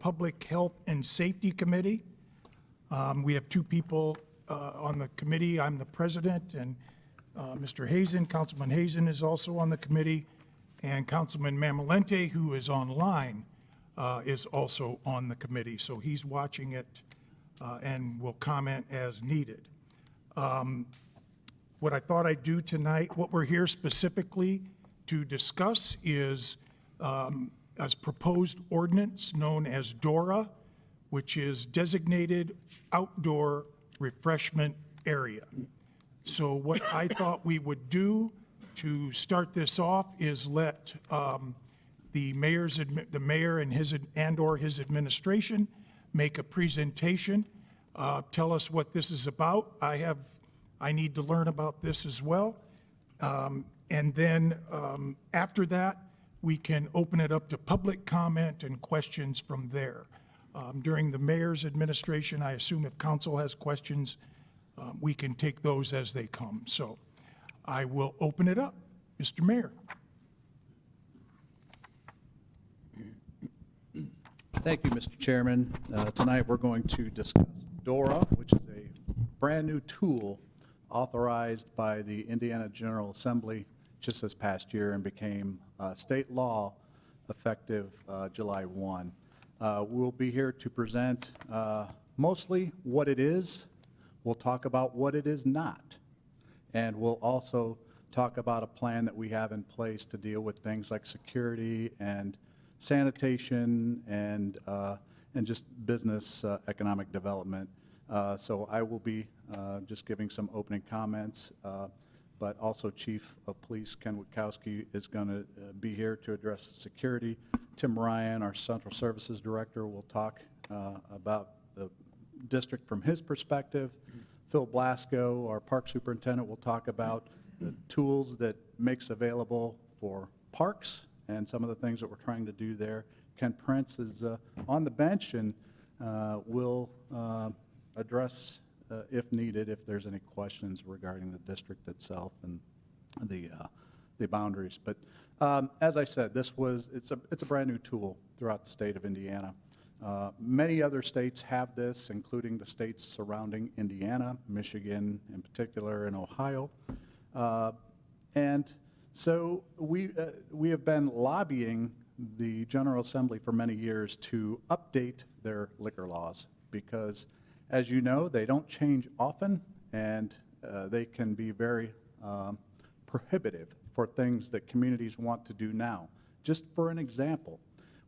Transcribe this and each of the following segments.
Public Health and Safety Committee. We have two people on the committee. I'm the president, and Mr. Hazen, Councilman Hazen is also on the committee, and Councilman Mamalente, who is online, is also on the committee. So he's watching it and will comment as needed. What I thought I'd do tonight, what we're here specifically to discuss is as proposed ordinance known as DORA, which is Designated Outdoor Refreshment Area. So what I thought we would do to start this off is let the mayor and his administration make a presentation, tell us what this is about. I need to learn about this as well. And then after that, we can open it up to public comment and questions from there. During the mayor's administration, I assume if council has questions, we can take those as they come. So I will open it up. Mr. Mayor. Thank you, Mr. Chairman. Tonight we're going to discuss DORA, which is a brand new tool authorized by the Indiana General Assembly just this past year and became state law effective July 1. We'll be here to present mostly what it is. We'll talk about what it is not. And we'll also talk about a plan that we have in place to deal with things like security and sanitation and just business economic development. So I will be just giving some opening comments, but also Chief of Police Ken Witkowski is going to be here to address security. Tim Ryan, our Central Services Director, will talk about the district from his perspective. Phil Blasco, our Park Superintendent, will talk about the tools that makes available for parks and some of the things that we're trying to do there. Ken Prince is on the bench and will address, if needed, if there's any questions regarding the district itself and the boundaries. But as I said, it's a brand new tool throughout the state of Indiana. Many other states have this, including the states surrounding Indiana, Michigan in particular, and Ohio. And so we have been lobbying the General Assembly for many years to update their liquor laws because, as you know, they don't change often and they can be very prohibitive for things that communities want to do now. Just for an example,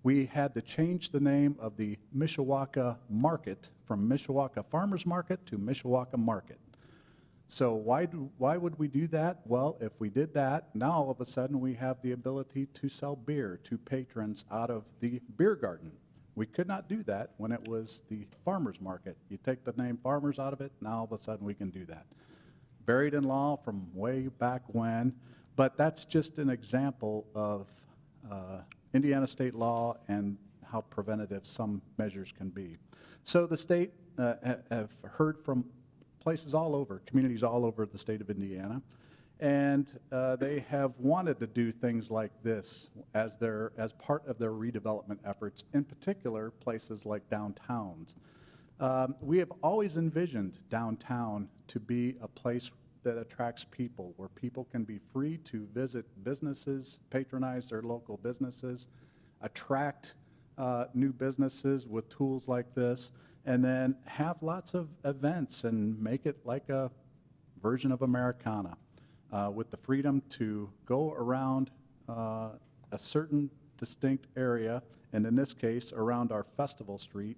we had to change the name of the Mishawaka Market from Mishawaka Farmers Market to Mishawaka Market. So why would we do that? Well, if we did that, now all of a sudden we have the ability to sell beer to patrons out of the beer garden. We could not do that when it was the farmers market. You take the name farmers out of it, now all of a sudden we can do that. Buried in law from way back when, but that's just an example of Indiana state law and how preventative some measures can be. So the state have heard from places all over, communities all over the state of Indiana, and they have wanted to do things like this as part of their redevelopment efforts, in particular places like downtowns. We have always envisioned downtown to be a place that attracts people, where people can be free to visit businesses, patronize their local businesses, attract new businesses with tools like this, and then have lots of events and make it like a version of Americana with the freedom to go around a certain distinct area, and in this case, around our festival street,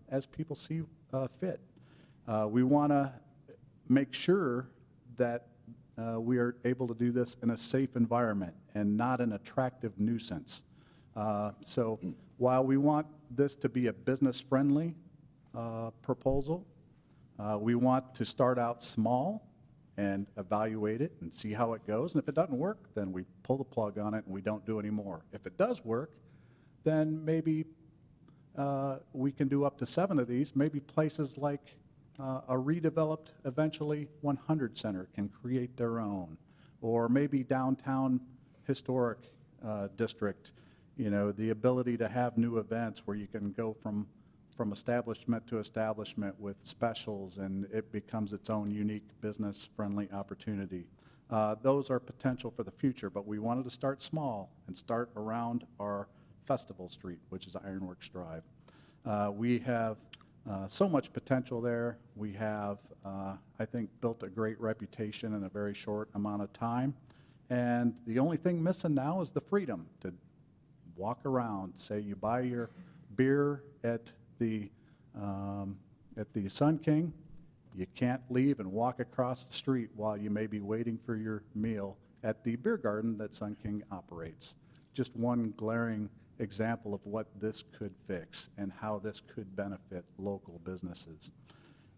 as people see fit. We want to make sure that we are able to do this in a safe environment and not an attractive nuisance. So while we want this to be a business-friendly proposal, we want to start out small and evaluate it and see how it goes. And if it doesn't work, then we pull the plug on it and we don't do any more. If it does work, then maybe we can do up to 7 of these. Maybe places like a redeveloped, eventually 100 Center can create their own. Or maybe downtown historic district, the ability to have new events where you can go from establishment to establishment with specials, and it becomes its own unique business-friendly opportunity. Those are potential for the future, but we wanted to start small and start around our Festival Street, which is Ironworks Drive. We have so much potential there. We have, I think, built a great reputation in a very short amount of time. And the only thing missing now is the freedom to walk around. Say you buy your beer at the Sun King, you can't leave and walk across the street while you may be waiting for your meal at the beer garden that Sun King operates. Just one glaring example of what this could fix and how this could benefit local businesses.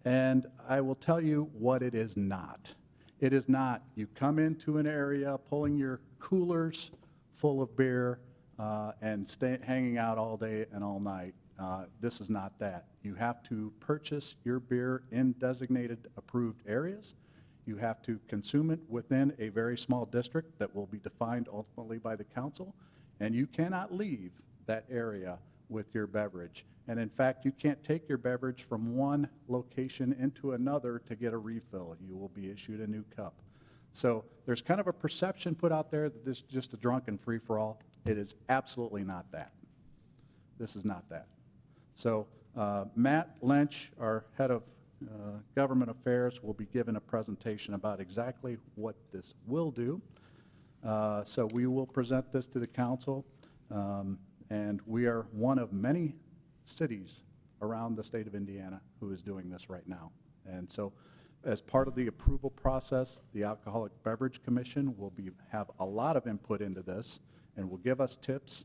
And I will tell you what it is not. It is not you come into an area pulling your coolers full of beer and hanging out all day and all night. This is not that. You have to purchase your beer in designated approved areas. You have to consume it within a very small district that will be defined ultimately by the council, and you cannot leave that area with your beverage. And in fact, you can't take your beverage from one location into another to get a refill. You will be issued a new cup. So there's kind of a perception put out there that this is just a drunken free-for-all. It is absolutely not that. This is not that. So Matt Lynch, our head of government affairs, will be given a presentation about exactly what this will do. So we will present this to the council, and we are one of many cities around the state of Indiana who is doing this right now. And so as part of the approval process, the Alcoholic Beverage Commission will have a lot of input into this and will give us tips.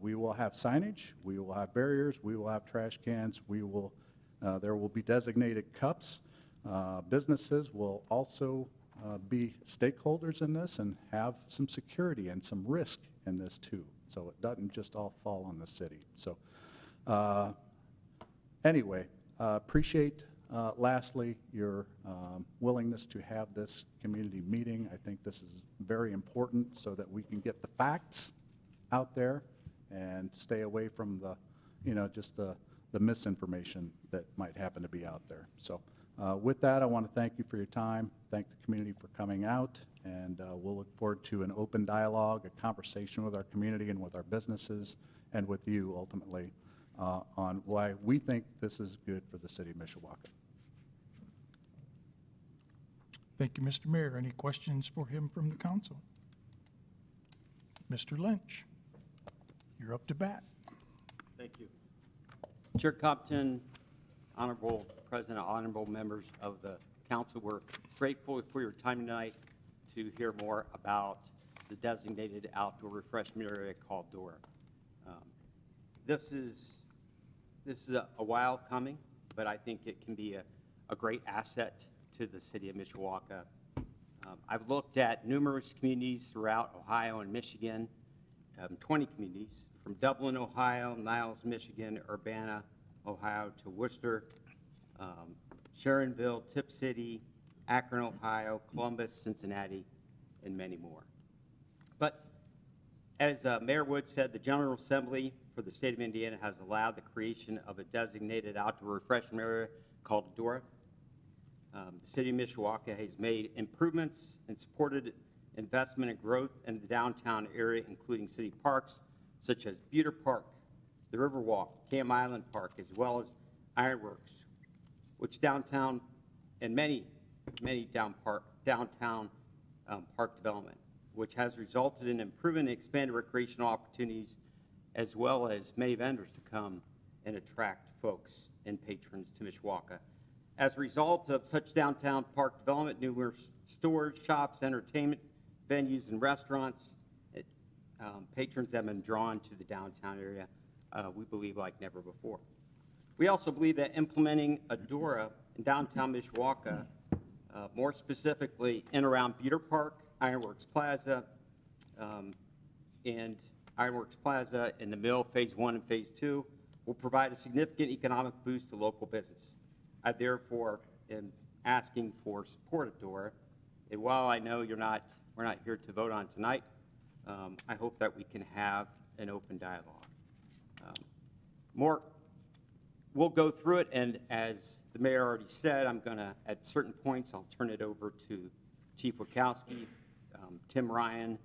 We will have signage, we will have barriers, we will have trash cans, there will be designated cups. Businesses will also be stakeholders in this and have some security and some risk in this too. So it doesn't just all fall on the city. So anyway, appreciate lastly your willingness to have this community meeting. I think this is very important so that we can get the facts out there and stay away from just the misinformation that might happen to be out there. So with that, I want to thank you for your time, thank the community for coming out, and we'll look forward to an open dialogue, a conversation with our community and with our businesses and with you ultimately on why we think this is good for the city of Mishawaka. Thank you, Mr. Mayor. Any questions for him from the council? Mr. Lynch, you're up to bat. Thank you. Chair Compton, Honorable President, honorable members of the council, we're grateful for your time tonight to hear more about the designated outdoor refreshment area called Dora. This is a while coming, but I think it can be a great asset to the city of Mishawaka. I've looked at numerous communities throughout Ohio and Michigan, 20 communities, from Dublin, Ohio, Niles, Michigan, Urbana, Ohio, to Worcester, Sharonville, Tip City, Akron, Ohio, Columbus, Cincinnati, and many more. But as Mayor Wood said, the General Assembly for the state of Indiana has allowed the creation of a designated outdoor refreshment area called Dora. The city of Mishawaka has made improvements and supported investment and growth in the downtown area, including city parks such as Buter Park, the Riverwalk, Cam Island Park, as well as Ironworks, which downtown and many downtown park development, which has resulted in improving and expanded recreational opportunities, as well as many vendors to come and attract folks and patrons to Mishawaka. As a result of such downtown park development, numerous stores, shops, entertainment venues, and restaurants, patrons have been drawn to the downtown area, we believe, like never before. We also believe that implementing a Dora in downtown Mishawaka, more specifically in around Buter Park, Ironworks Plaza, and Ironworks Plaza in the Mill Phase 1 and Phase 2, will provide a significant economic boost to local business. I therefore am asking for support of Dora. And while I know we're not here to vote on tonight, I hope that we can have an open dialogue. More, we'll go through it, and as the mayor already said, I'm going to, at certain points, I'll turn it over to Chief Wachowski, Tim Ryan,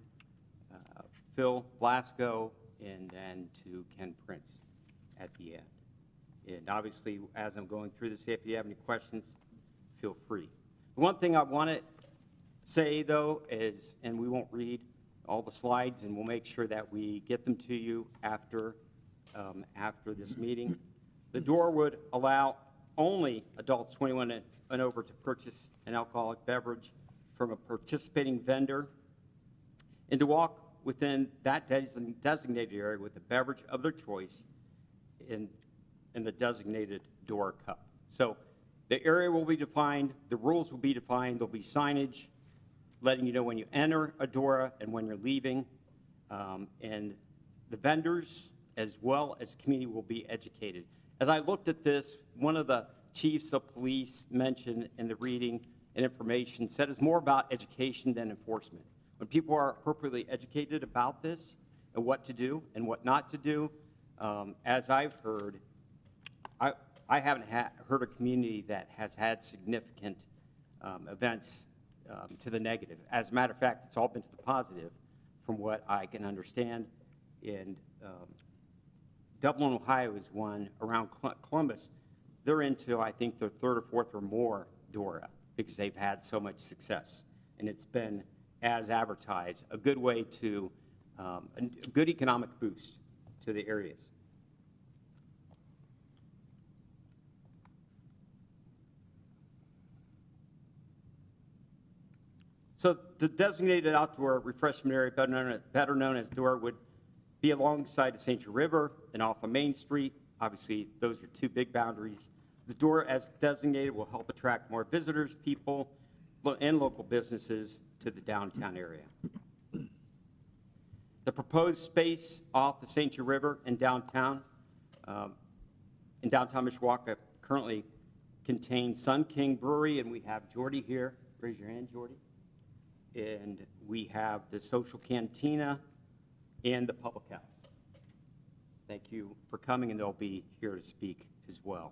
Phil Blasco, and then to Ken Prince at the end. And obviously, as I'm going through this, if you have any questions, feel free. The one thing I want to say, though, is, and we won't read all the slides, and we'll make sure that we get them to you after this meeting. The door would allow only adults 21 and over to purchase an alcoholic beverage from a participating vendor and to walk within that designated area with a beverage of their choice in the designated door cup. So the area will be defined, the rules will be defined, there'll be signage letting you know when you enter a Dora and when you're leaving, and the vendors as well as community will be educated. As I looked at this, one of the chiefs of police mentioned in the reading and information said it's more about education than enforcement. When people are appropriately educated about this and what to do and what not to do, as I've heard, I haven't heard a community that has had significant events to the negative. As a matter of fact, it's all been to the positive from what I can understand. And Dublin, Ohio is one. Around Columbus, they're into, I think, their third or fourth or more Dora because they've had so much success. And it's been, as advertised, a good way to, a good economic boost to the areas. So the designated outdoor refreshment area, better known as Dora, would be alongside the St. John River and off of Main Street. Obviously, those are two big boundaries. The Dora, as designated, will help attract more visitors, people, and local businesses to the downtown area. The proposed space off the St. John River in downtown Mishawaka currently contains Sun King Brewery, and we have Jordy here. Raise your hand, Jordy. And we have the social cantina and the public house. Thank you for coming, and they'll be here to speak as well.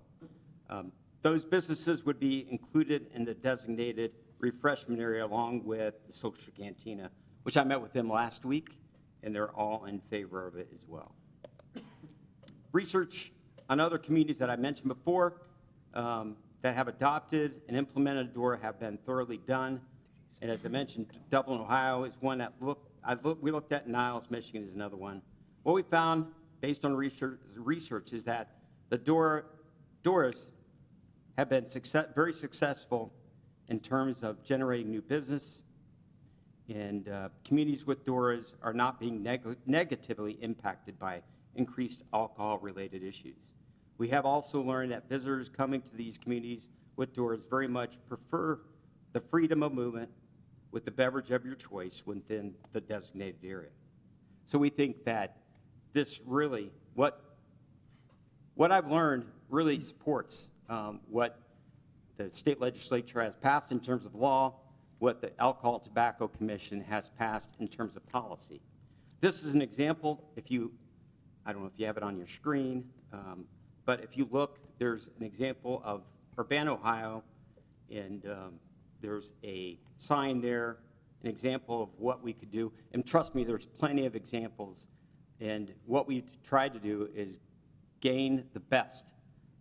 Those businesses would be included in the designated refreshment area along with the social cantina, which I met with them last week, and they're all in favor of it as well. Research on other communities that I mentioned before that have adopted and implemented Dora have been thoroughly done. And as I mentioned, Dublin, Ohio is one that we looked at. Niles, Michigan is another one. What we found based on research is that the Doras have been very successful in terms of generating new business, and communities with Doras are not being negatively impacted by increased alcohol-related issues. We have also learned that visitors coming to these communities with Doras very much prefer the freedom of movement with the beverage of your choice within the designated area. So we think that this really, what I've learned really supports what the state legislature has passed in terms of law, what the Alcohol and Tobacco Commission has passed in terms of policy. This is an example. I don't know if you have it on your screen, but if you look, there's an example of Urbana, Ohio, and there's a sign there, an example of what we could do. And trust me, there's plenty of examples. And what we've tried to do is gain the best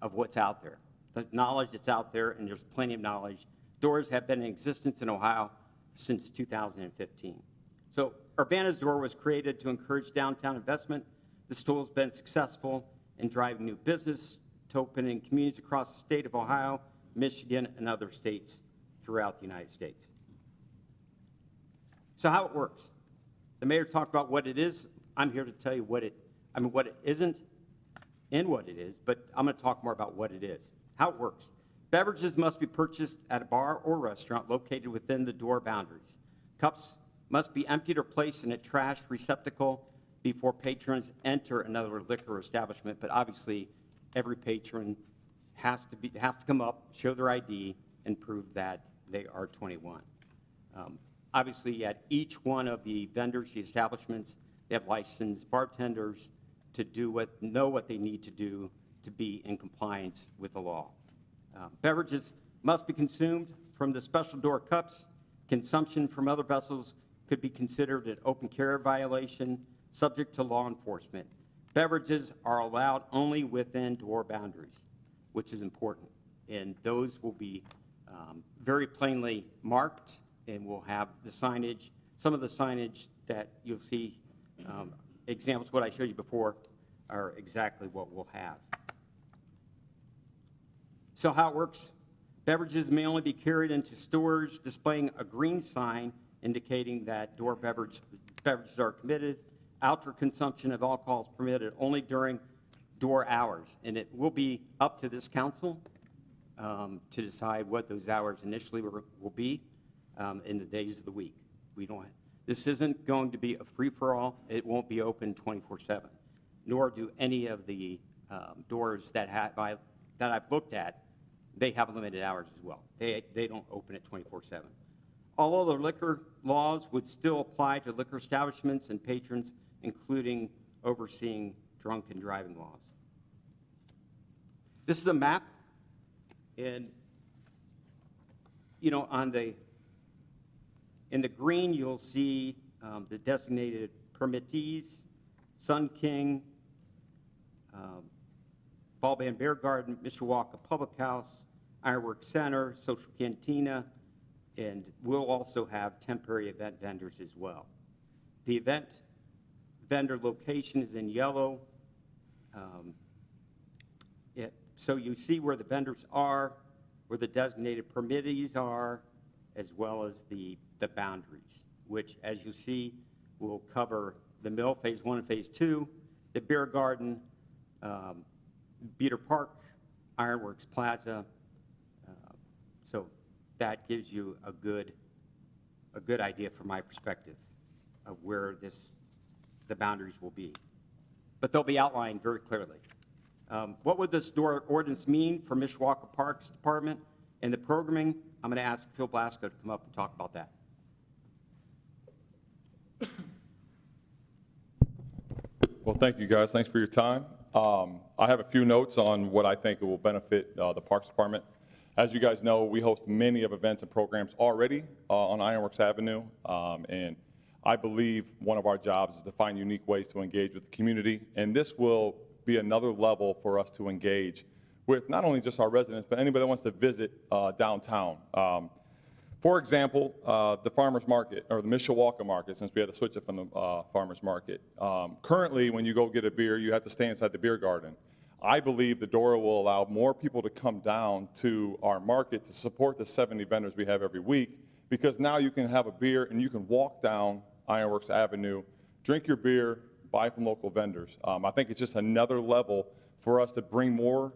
of what's out there, the knowledge that's out there, and there's plenty of knowledge. Doors have been in existence in Ohio since 2015. So Urbana's Door was created to encourage downtown investment. This tool has been successful in driving new business to open in communities across the state of Ohio, Michigan, and other states throughout the United States. So how it works. The mayor talked about what it is. I'm here to tell you what it isn't and what it is, but I'm going to talk more about what it is, how it works. Beverages must be purchased at a bar or restaurant located within the door boundaries. Cups must be emptied or placed in a trash receptacle before patrons enter another liquor establishment, but obviously every patron has to come up, show their ID, and prove that they are 21. Obviously, at each one of the vendors, the establishments, They have licensed bartenders to know what they need to do to be in compliance with the law. Beverages must be consumed from the special door cups. Consumption from other vessels could be considered an open carry violation, subject to law enforcement. Beverages are allowed only within door boundaries, which is important. And those will be very plainly marked, and we'll have the signage, some of the signage that you'll see, examples what I showed you before are exactly what we'll have. So how it works, beverages may only be carried into stores displaying a green sign indicating that door beverages are permitted. Outdoor consumption of alcohol is permitted only during door hours, and it will be up to this council to decide what those hours initially will be in the days of the week. This isn't going to be a free-for-all. It won't be open 24/7, nor do any of the doors that I've looked at. They have limited hours as well. They don't open at 24/7. All other liquor laws would still apply to liquor establishments and patrons, including overseeing drunken driving laws. This is a map, and in the green you'll see the designated permittees: Sun King, Ball Band Beer Garden, Mishawaka Public House, Ironworks Center, Social Cantina, and we'll also have temporary event vendors as well. The event vendor location is in yellow. So you see where the vendors are, where the designated permittees are, as well as the boundaries, which, as you see, will cover the mill, Phase 1 and Phase 2, the beer garden, Beater Park, Ironworks Plaza. So that gives you a good idea from my perspective of where the boundaries will be. But they'll be outlined very clearly. What would this door ordinance mean for Mishawaka Parks Department and the programming? I'm going to ask Phil Blasco to come up and talk about that. Well, thank you, guys. Thanks for your time. I have a few notes on what I think it will benefit the Parks Department. As you guys know, we host many of events and programs already on Ironworks Avenue, and I believe one of our jobs is to find unique ways to engage with the community, and this will be another level for us to engage with not only just our residents, but anybody that wants to visit downtown. For example, the farmers market, or the Mishawaka market, since we had to switch it from the farmers market. Currently, when you go get a beer, you have to stay inside the beer garden. I believe the Dora will allow more people to come down to our market to support the 70 vendors we have every week, because now you can have a beer and you can walk down Ironworks Avenue, drink your beer, buy from local vendors. I think it's just another level for us to bring more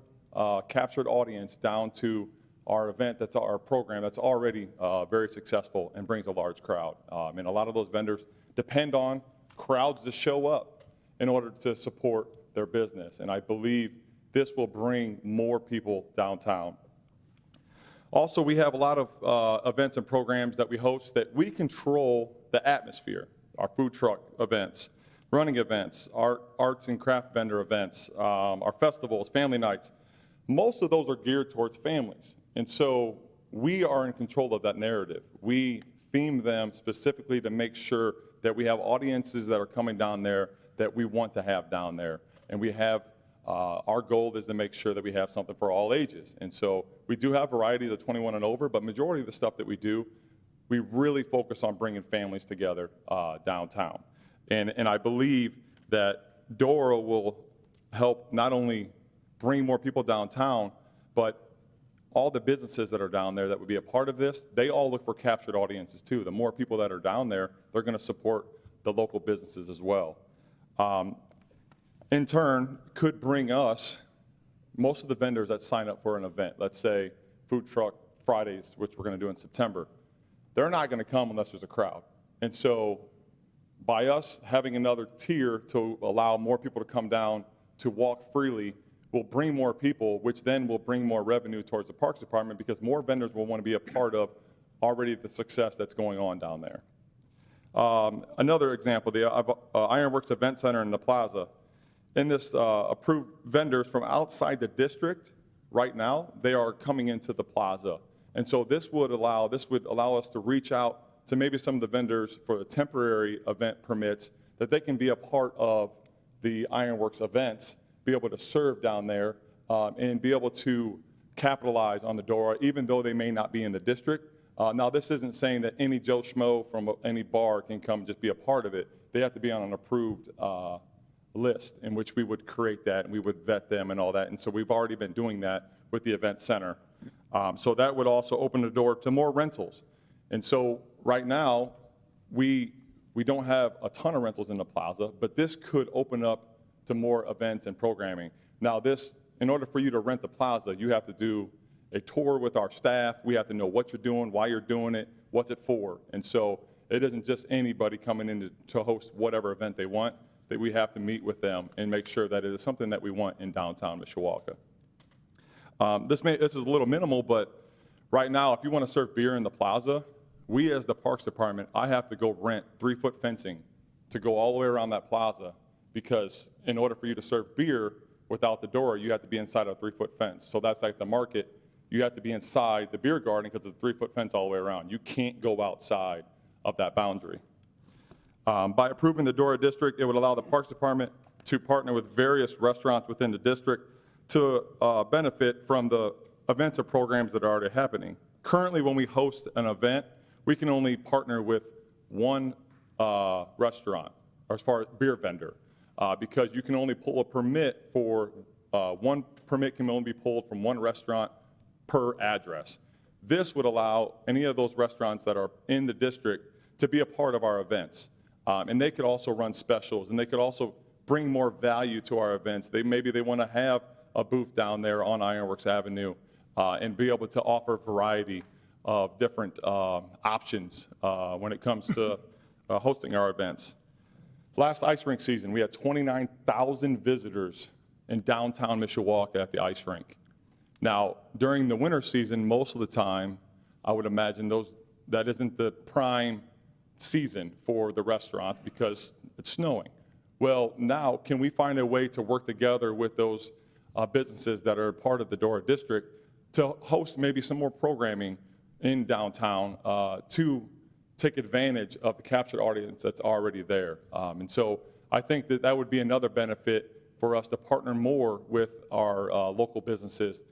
captured audience down to our event, that's our program that's already very successful and brings a large crowd. And a lot of those vendors depend on crowds to show up in order to support their business. And I believe this will bring more people downtown. Also, we have a lot of events and programs that we host that we control the atmosphere. Our food truck events, running events, arts and craft vendor events, our festivals, family nights. Most of those are geared towards families. And so we are in control of that narrative. We theme them specifically to make sure that we have audiences that are coming down there that we want to have down there. And we have, our goal is to make sure that we have something for all ages. And so we do have varieties of 21 and over, but majority of the stuff that we do, we really focus on bringing families together downtown. And I believe that Dora will help not only bring more people downtown, but all the businesses that are down there that would be a part of this, they all look for captured audiences too. The more people that are down there, they're going to support the local businesses as well. In turn, could bring us most of the vendors that sign up for an event, let's say Food Truck Fridays, which we're going to do in September, they're not going to come unless there's a crowd. And so by us having another tier to allow more people to come down to walk freely will bring more people, which then will bring more revenue towards the Parks Department, because more vendors will want to be a part of already the success that's going on down there. Another example, the Ironworks Event Center in the plaza. In this approved vendors from outside the district, right now, they are coming into the plaza. And so this would allow us to reach out to maybe some of the vendors for the temporary event permits, that they can be a part of the Ironworks events, be able to serve down there, and be able to capitalize on the Dora, even though they may not be in the district. Now, this isn't saying that any Joe Schmo from any bar can come and just be a part of it. They have to be on an approved list in which we would create that, and we would vet them and all that. And so we've already been doing that with the event center. So that would also open the door to more rentals. And so right now, we don't have a ton of rentals in the plaza, but this could open up to more events and programming. Now this, in order for you to rent the plaza, you have to do a tour with our staff. We have to know what you're doing, why you're doing it, what's it for. And so it isn't just anybody coming in to host whatever event they want, that we have to meet with them and make sure that it is something that we want in downtown Mishawaka. This is a little minimal, but right now, if you want to serve beer in the plaza, we as the Parks Department, I have to go rent 3-foot fencing to go all the way around that plaza, because in order for you to serve beer without the door, you have to be inside a 3-foot fence. So that's like the market. You have to be inside the beer garden because it's a 3-foot fence all the way around. You can't go outside of that boundary. By approving the Dora district, it would allow the Parks Department to partner with various restaurants within the district to benefit from the events or programs that are already happening. Currently, when we host an event, we can only partner with one restaurant, or as far as beer vendor, because you can only pull a permit for, one permit can only be pulled from one restaurant per address. This would allow any of those restaurants that are in the district to be a part of our events. And they could also run specials, and they could also bring more value to our events. Maybe they want to have a booth down there on Ironworks Avenue and be able to offer variety of different options when it comes to hosting our events. Last ice rink season, we had 29,000 visitors in downtown Mishawaka at the ice rink. Now, during the winter season, most of the time, I would imagine that isn't the prime season for the restaurants because it's snowing. Well, now, can we find a way to work together with those businesses that are part of the Dora district to host maybe some more programming in downtown to take advantage of the captured audience that's already there. And so I think that that would be another benefit for us to partner more with our local businesses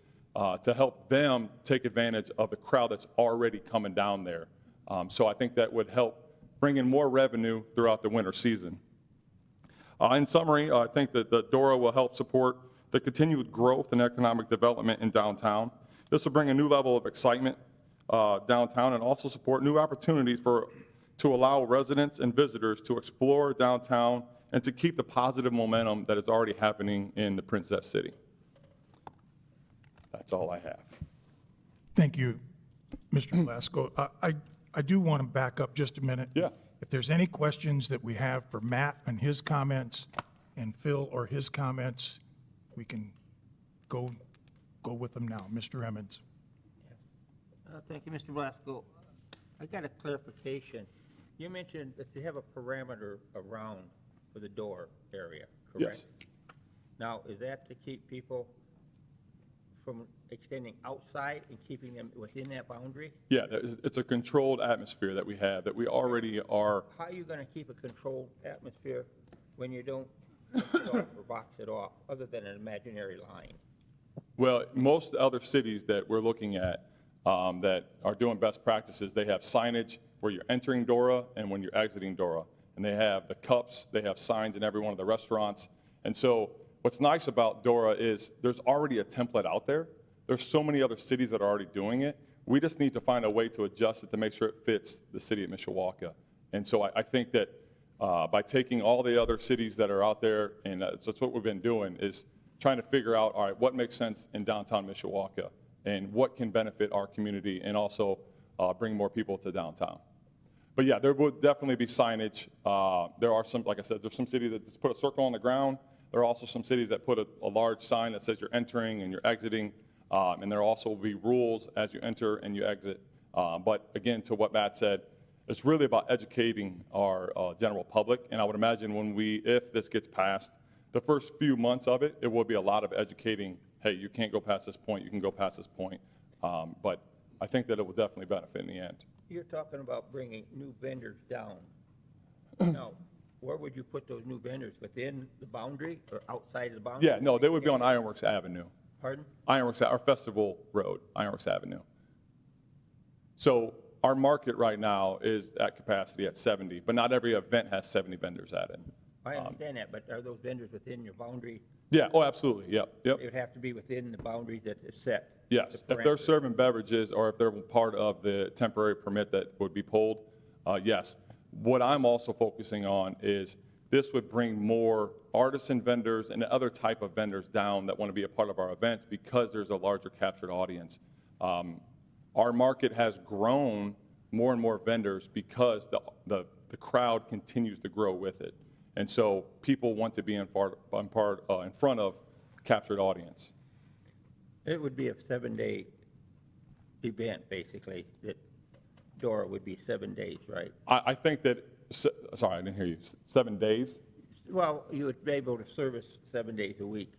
to help them take advantage of the crowd that's already coming down there. So I think that would help bring in more revenue throughout the winter season. In summary, I think that the Dora will help support the continued growth and economic development in downtown. This will bring a new level of excitement downtown and also support new opportunities to allow residents and visitors to explore downtown and to keep the positive momentum that is already happening in the Princess City. That's all I have. Thank you, Mr. Glasgow. I do want to back up just a minute. Yeah. If there's any questions that we have for Matt and his comments and Phil or his comments, we can go with them now. Mr. Emmons. Thank you, Mr. Blasco. I got a clarification. You mentioned that you have a parameter around for the door area, correct? Yes. Now, is that to keep people from extending outside and keeping them within that boundary? Yeah, it's a controlled atmosphere that we have, that we already are. How are you going to keep a controlled atmosphere when you don't box it off or box it off, other than an imaginary line? Well, most other cities that we're looking at that are doing best practices, they have signage where you're entering Dora and when you're exiting Dora. And they have the cups, they have signs in every one of the restaurants. And so what's nice about Dora is there's already a template out there. There's so many other cities that are already doing it. We just need to find a way to adjust it to make sure it fits the city of Mishawaka. And so I think that by taking all the other cities that are out there, and that's what we've been doing, is trying to figure out, all right, what makes sense in downtown Mishawaka and what can benefit our community and also bring more people to downtown. But yeah, there would definitely be signage. There are some, like I said, there's some cities that just put a circle on the ground. There are also some cities that put a large sign that says you're entering and you're exiting. And there also will be rules as you enter and you exit. But again, to what Matt said, It's really about educating our general public, and I would imagine if this gets passed, the first few months of it, it will be a lot of educating, hey, you can't go past this point, you can go past this point. But I think that it will definitely benefit in the end. You're talking about bringing new vendors down. Now, where would you put those new vendors? Within the boundary or outside of the boundary? Yeah, no, they would be on Ironworks Avenue. Pardon? Ironworks, our Festival Road, Ironworks Avenue. So our market right now is at capacity at 70, but not every event has 70 vendors at it. I understand that, but are those vendors within your boundary? Yeah, oh, absolutely, yep. They would have to be within the boundaries that is set? Yes, the if they're parameters. serving beverages or if they're part of the temporary permit that would be pulled, yes. What I'm also focusing on is this would bring more artisan vendors and other type of vendors down that want to be a part of our events because there's a larger captured audience. Our market has grown more and more vendors because the crowd continues to grow with it. And so people want to be in front of captured audience. It would be a 7-day event, basically, that Dora would be 7 days, right? I think that, sorry, I didn't hear you, 7 days? Well, you would be able to service 7 days a week.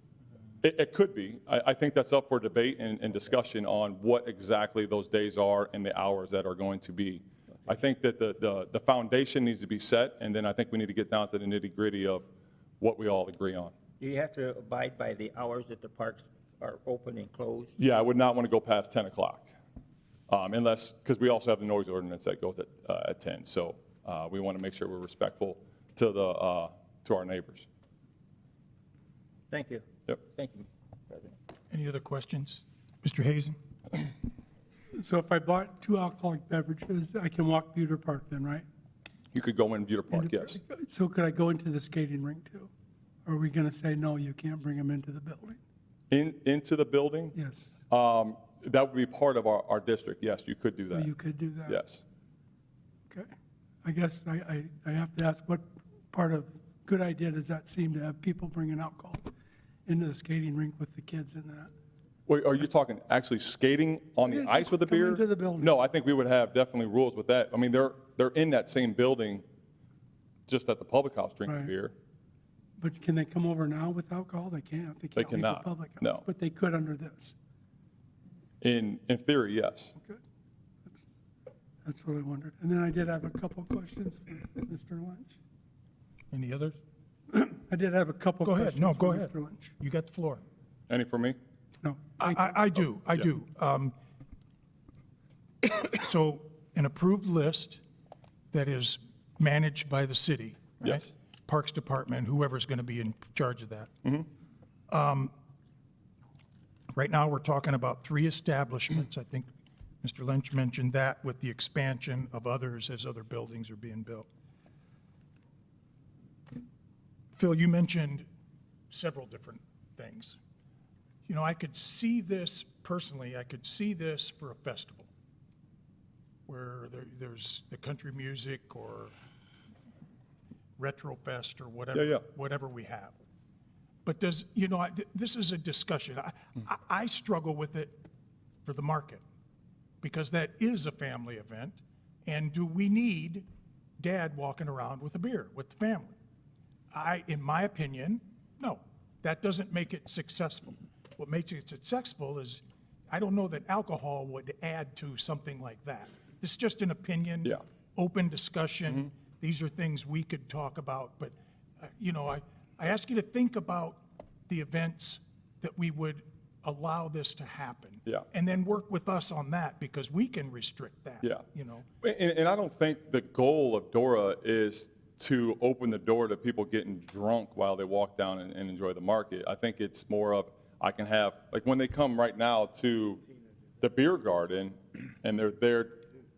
It could be. I think that's up for debate and discussion on what exactly those days are and the hours that are going to be. I think that the foundation needs to be set, and then I think we need to get down to the nitty-gritty of what we all agree on. Do you have to abide by the hours that the parks are open and closed? Yeah, I would not want to go past 10 o'clock, unless, because we also have the noise ordinance that goes at 10. So we want to make sure we're respectful to our neighbors. Thank you. Yep. Thank you, President. Any other questions? Mr. Hazen? So if I bought 2 alcoholic beverages, I can walk Buter Park then, right? You could go in Buter Park, yes. So could I go into the skating rink too? Or are we going to say, no, you can't bring them into the building? Into the building? Yes. That would be part of our district, yes, you could do So that. you could do that? Yes. Okay. I guess I have to ask, what part of good idea does that seem to have people bringing alcohol into the skating rink with the kids in that? Wait, are you talking actually skating on the Yeah, ice with the come beer? into the building. No, I think we would have definitely rules with that. I mean, they're in that same building, just at the public house drinking Right. beer. But can they come over now with alcohol? They can't. They can't leave the cannot, public house. no. But they could under this. In theory, yes. Okay. That's what I wondered. And then I did have a couple questions for Mr. Lynch. Any others? I did have a couple Go questions ahead. No, for go ahead. Mr. Lynch. You got the floor. Any for me? No, thank you. I do, I yeah. do. So an approved list that is managed by the city, right? Yes. Parks Department, whoever's going to be in charge of that. Right now, we're talking about 3 establishments. I think Mr. Lynch mentioned that with the expansion of others as other buildings are being built. Phil, you mentioned several different things. You know, I could see this, personally, I could see this for a festival where there's the country music or retro fest or whatever, Yeah. whatever we have. But does, you know, this is a discussion. I struggle with it for the market because that is a family event. And do we need dad walking around with a beer with the family? In my opinion, no. That doesn't make it successful. What makes it successful is, I don't know that alcohol would add to something like that. This is just an opinion. Yeah. Open discussion. These are things we could talk about, but, you know, I ask you to think about the events that we would allow this to happen. Yeah. And then work with us on that, because we can restrict that. Yeah. You know? And I don't think the goal of Dora is to open the door to people getting drunk while they walk down and enjoy the market. I think it's more of, I can have, like when they come right now to the beer garden and they're there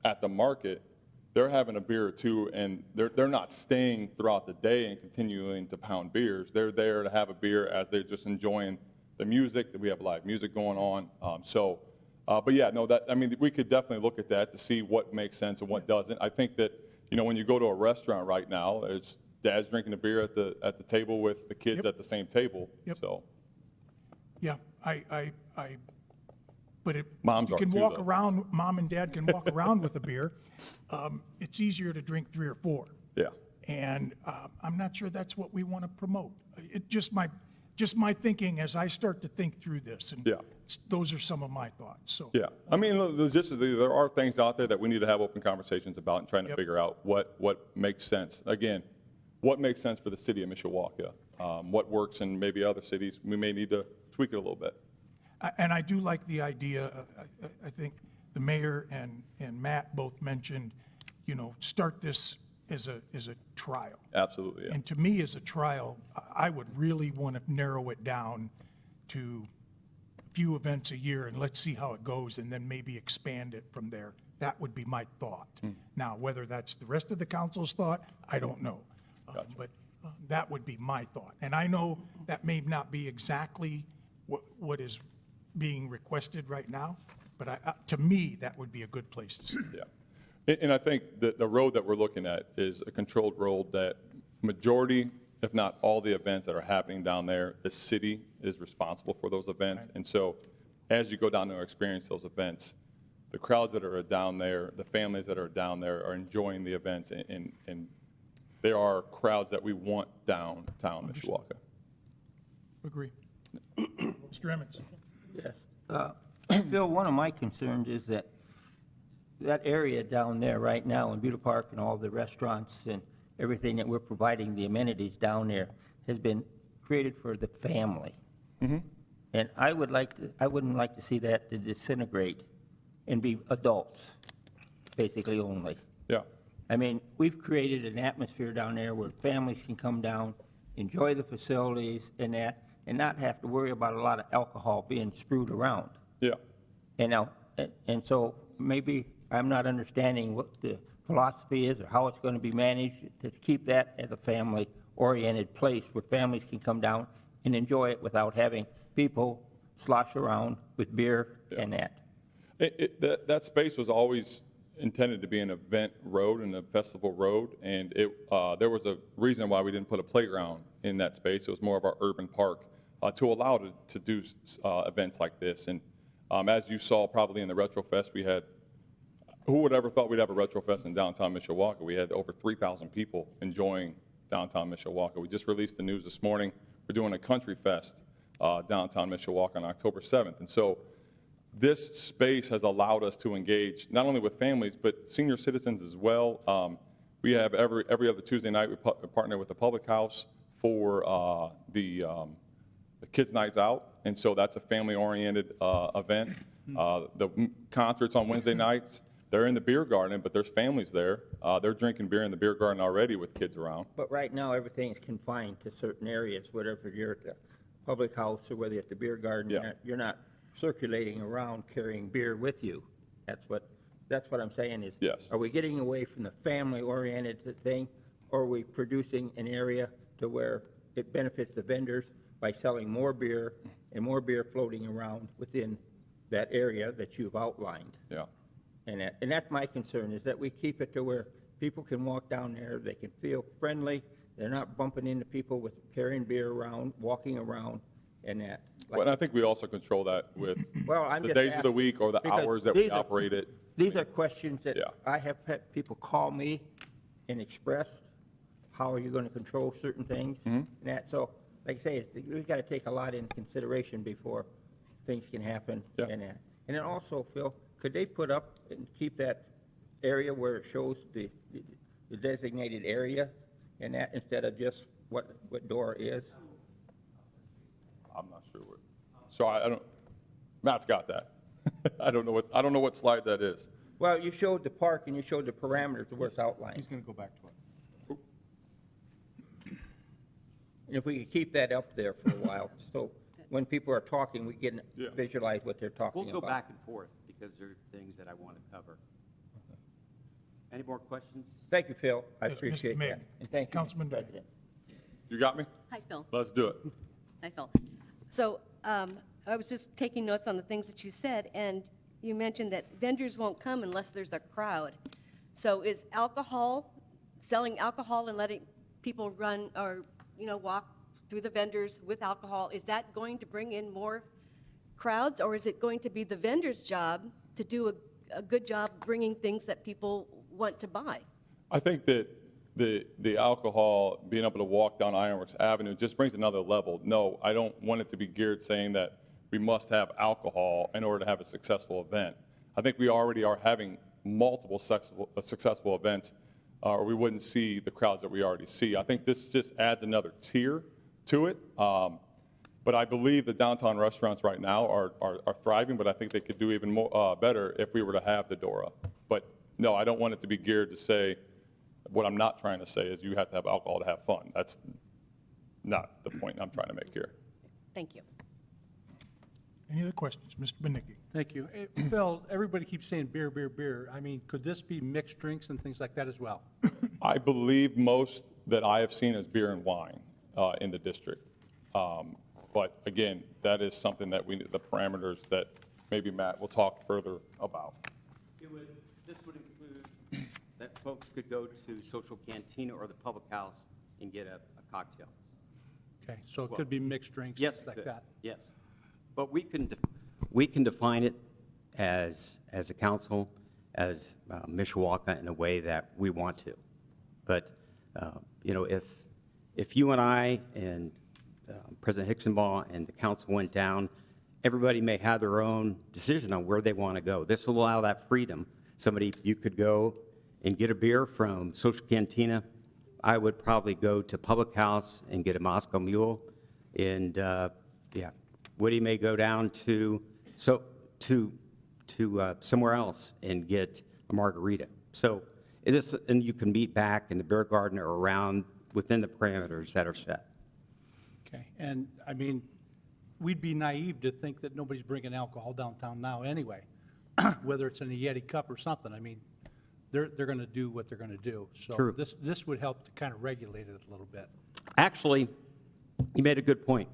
at the market, they're having a beer or two, and they're not staying throughout the day and continuing to pound beers. They're there to have a beer as they're just enjoying the music. We have live music going on. But yeah, no, I mean, we could definitely look at that to see what makes sense and what doesn't. I think that, you know, when you go to a restaurant right now, there's dad's drinking a beer at the table with the kids Yep. at the same table. Yep. So, Yeah, I But if Moms you are can too, walk though. around, mom and dad can walk around with a beer, it's easier to drink 3 or 4. Yeah. And I'm not sure that's what we want to promote. It just my thinking as I start to think through this. And Yeah. those are some of my thoughts, so. Yeah, I mean, logistically, there are things out there that we need to have open conversations about and trying to Yep. figure out what makes sense. Again, what makes sense for the city of Mishawaka? What works in maybe other cities, we may need to tweak it a little bit. And I do like the idea, I think the mayor and Matt both mentioned, start this as a trial. Absolutely, yeah. And to me, as a trial, I would really want to narrow it down to a few events a year, and let's see how it goes, and then maybe expand it from there. That would be my thought. Now, whether that's the rest of the council's thought, I don't know. But that would be my thought. And I know that may not be exactly what is being requested right now, but to me, that would be a good place to start. Yeah. And I think that the road that we're looking at is a controlled road that majority, if not all the events that are happening down there, the city is responsible for those events. And so as you go down there and experience those events, the crowds that are down there, the families that are down there are enjoying the events, and there are crowds that we want downtown Mishawaka. Agree. Mr. Emmons? Yes. Bill, one of my concerns is that area down there right now in Buda Park and all the restaurants and everything that we're providing, the amenities down there, has been created for the family. And I wouldn't like to see that to disintegrate and be adults, basically only. Yeah, I mean, we've created an atmosphere down there where families can come down, enjoy the facilities and that, and not have to worry about a lot of alcohol being screwed around. yeah. And now, and so maybe I'm not understanding what the philosophy is or how it's going to be managed to keep that as a family-oriented place where families can come down and enjoy it without having people slosh around with beer and that. That space was always intended to be an event road and a festival road, and there was a reason why we didn't put a playground in that space. It was more of our urban park to allow to do events like this. And as you saw probably in the Retrofest, we had, who would ever thought we'd have a Retrofest in downtown Mishawaka? We had over 3,000 people enjoying downtown Mishawaka. We just released the news this morning. We're doing a country fest downtown Mishawaka on October 7th. And so this space has allowed us to engage not only with families, but senior citizens as well. We have every other Tuesday night, we partner with the Public House for the Kids Nights Out. And so that's a family-oriented event. The concerts on Wednesday nights, they're in the beer garden, but there's families there. They're drinking beer in the beer garden already with kids around. But right now, everything is confined to certain areas, whether you're at the Public House or whether you're at the beer garden. Yeah. You're not circulating around carrying beer with you. That's what I'm saying is. Yes. Are we getting away from the family-oriented thing, or are we producing an area to where it benefits the vendors by selling more beer and more beer floating around within that area that you've outlined? Yeah. And that's my concern, is that we keep it to where people can walk down there, they can feel friendly, they're not bumping into people with carrying beer around, walking around, and that. Well, and I think we also control that with Well, I'm the just days of the asking, week or the because hours that we these are- operate it. These are questions that Yeah. I have had people call me and express, how are you going to control certain things? Mm-hmm. And that, so, like I say, we've got to take a lot into consideration before things can happen Yeah. and that. And then also, Phil, could they put up and keep that area where it shows the designated area and that, instead of just what Dora is? I'm not sure what, so I don't, Matt's got that. I don't know what slide that is. Well, you showed the park and you showed the parameters of where it's outlined. He's going to go back to it. And if we could keep that up there for a while, so when people are talking, we can Yeah. visualize what they're talking We'll about. go back and forth because there are things that I want to cover. Any more questions? Thank you, Phil. I Yes, Mr. appreciate Mayor. that. And thank you, Councilman Mr. Day. President. You got me? Hi, Phil. Let's do it. Hi, Phil. So I was just taking notes on the things that you said, and you mentioned that vendors won't come unless there's a crowd. So is alcohol, selling alcohol and letting people run or, walk through the vendors with alcohol, is that going to bring in more crowds, or is it going to be the vendor's job to do a good job bringing things that people want to buy? I think that the alcohol, being able to walk down Ironworks Avenue just brings another level. No, I don't want it to be geared saying that we must have alcohol in order to have a successful event. I think we already are having multiple successful events, or we wouldn't see the crowds that we already see. I think this just adds another tier to it. But I believe the downtown restaurants right now are thriving, but I think they could do even more, better if we were to have the Dora. But no, I don't want it to be geared to say, what I'm not trying to say is you have to have alcohol to have fun. That's not the point I'm trying to make here. Thank you. Any other questions? Mr. Benicki? Thank you. Phil, everybody keeps saying beer, beer, beer. I mean, could this be mixed drinks and things like that as well? I believe most that I have seen is beer and wine in the district. But again, that is something that the parameters that maybe Matt will talk further about. This would include that folks could go to Social Cantina or the Public House and get a cocktail. Okay, so it could be mixed drinks, Yes, things it like could. that. Yes. But we can define it as a council, as Mishawaka in a way that we want to. But, you know, if you and I and President Hicksonbaugh and the council went down, everybody may have their own decision on where they want to go. This will allow that freedom. You could go and get a beer from Social Cantina. I would probably go to Public House and get a Moscow Mule. And, yeah, Woody may go down to somewhere else and get a margarita. So and you can meet back in the beer garden or around within the parameters that are set. Okay, and I mean, we'd be naive to think that nobody's bringing alcohol downtown now anyway, whether it's in a Yeti cup or something. I mean, they're going to do what they're going to do. So True. this would help to kind of regulate it a little bit. Actually, you made a good point.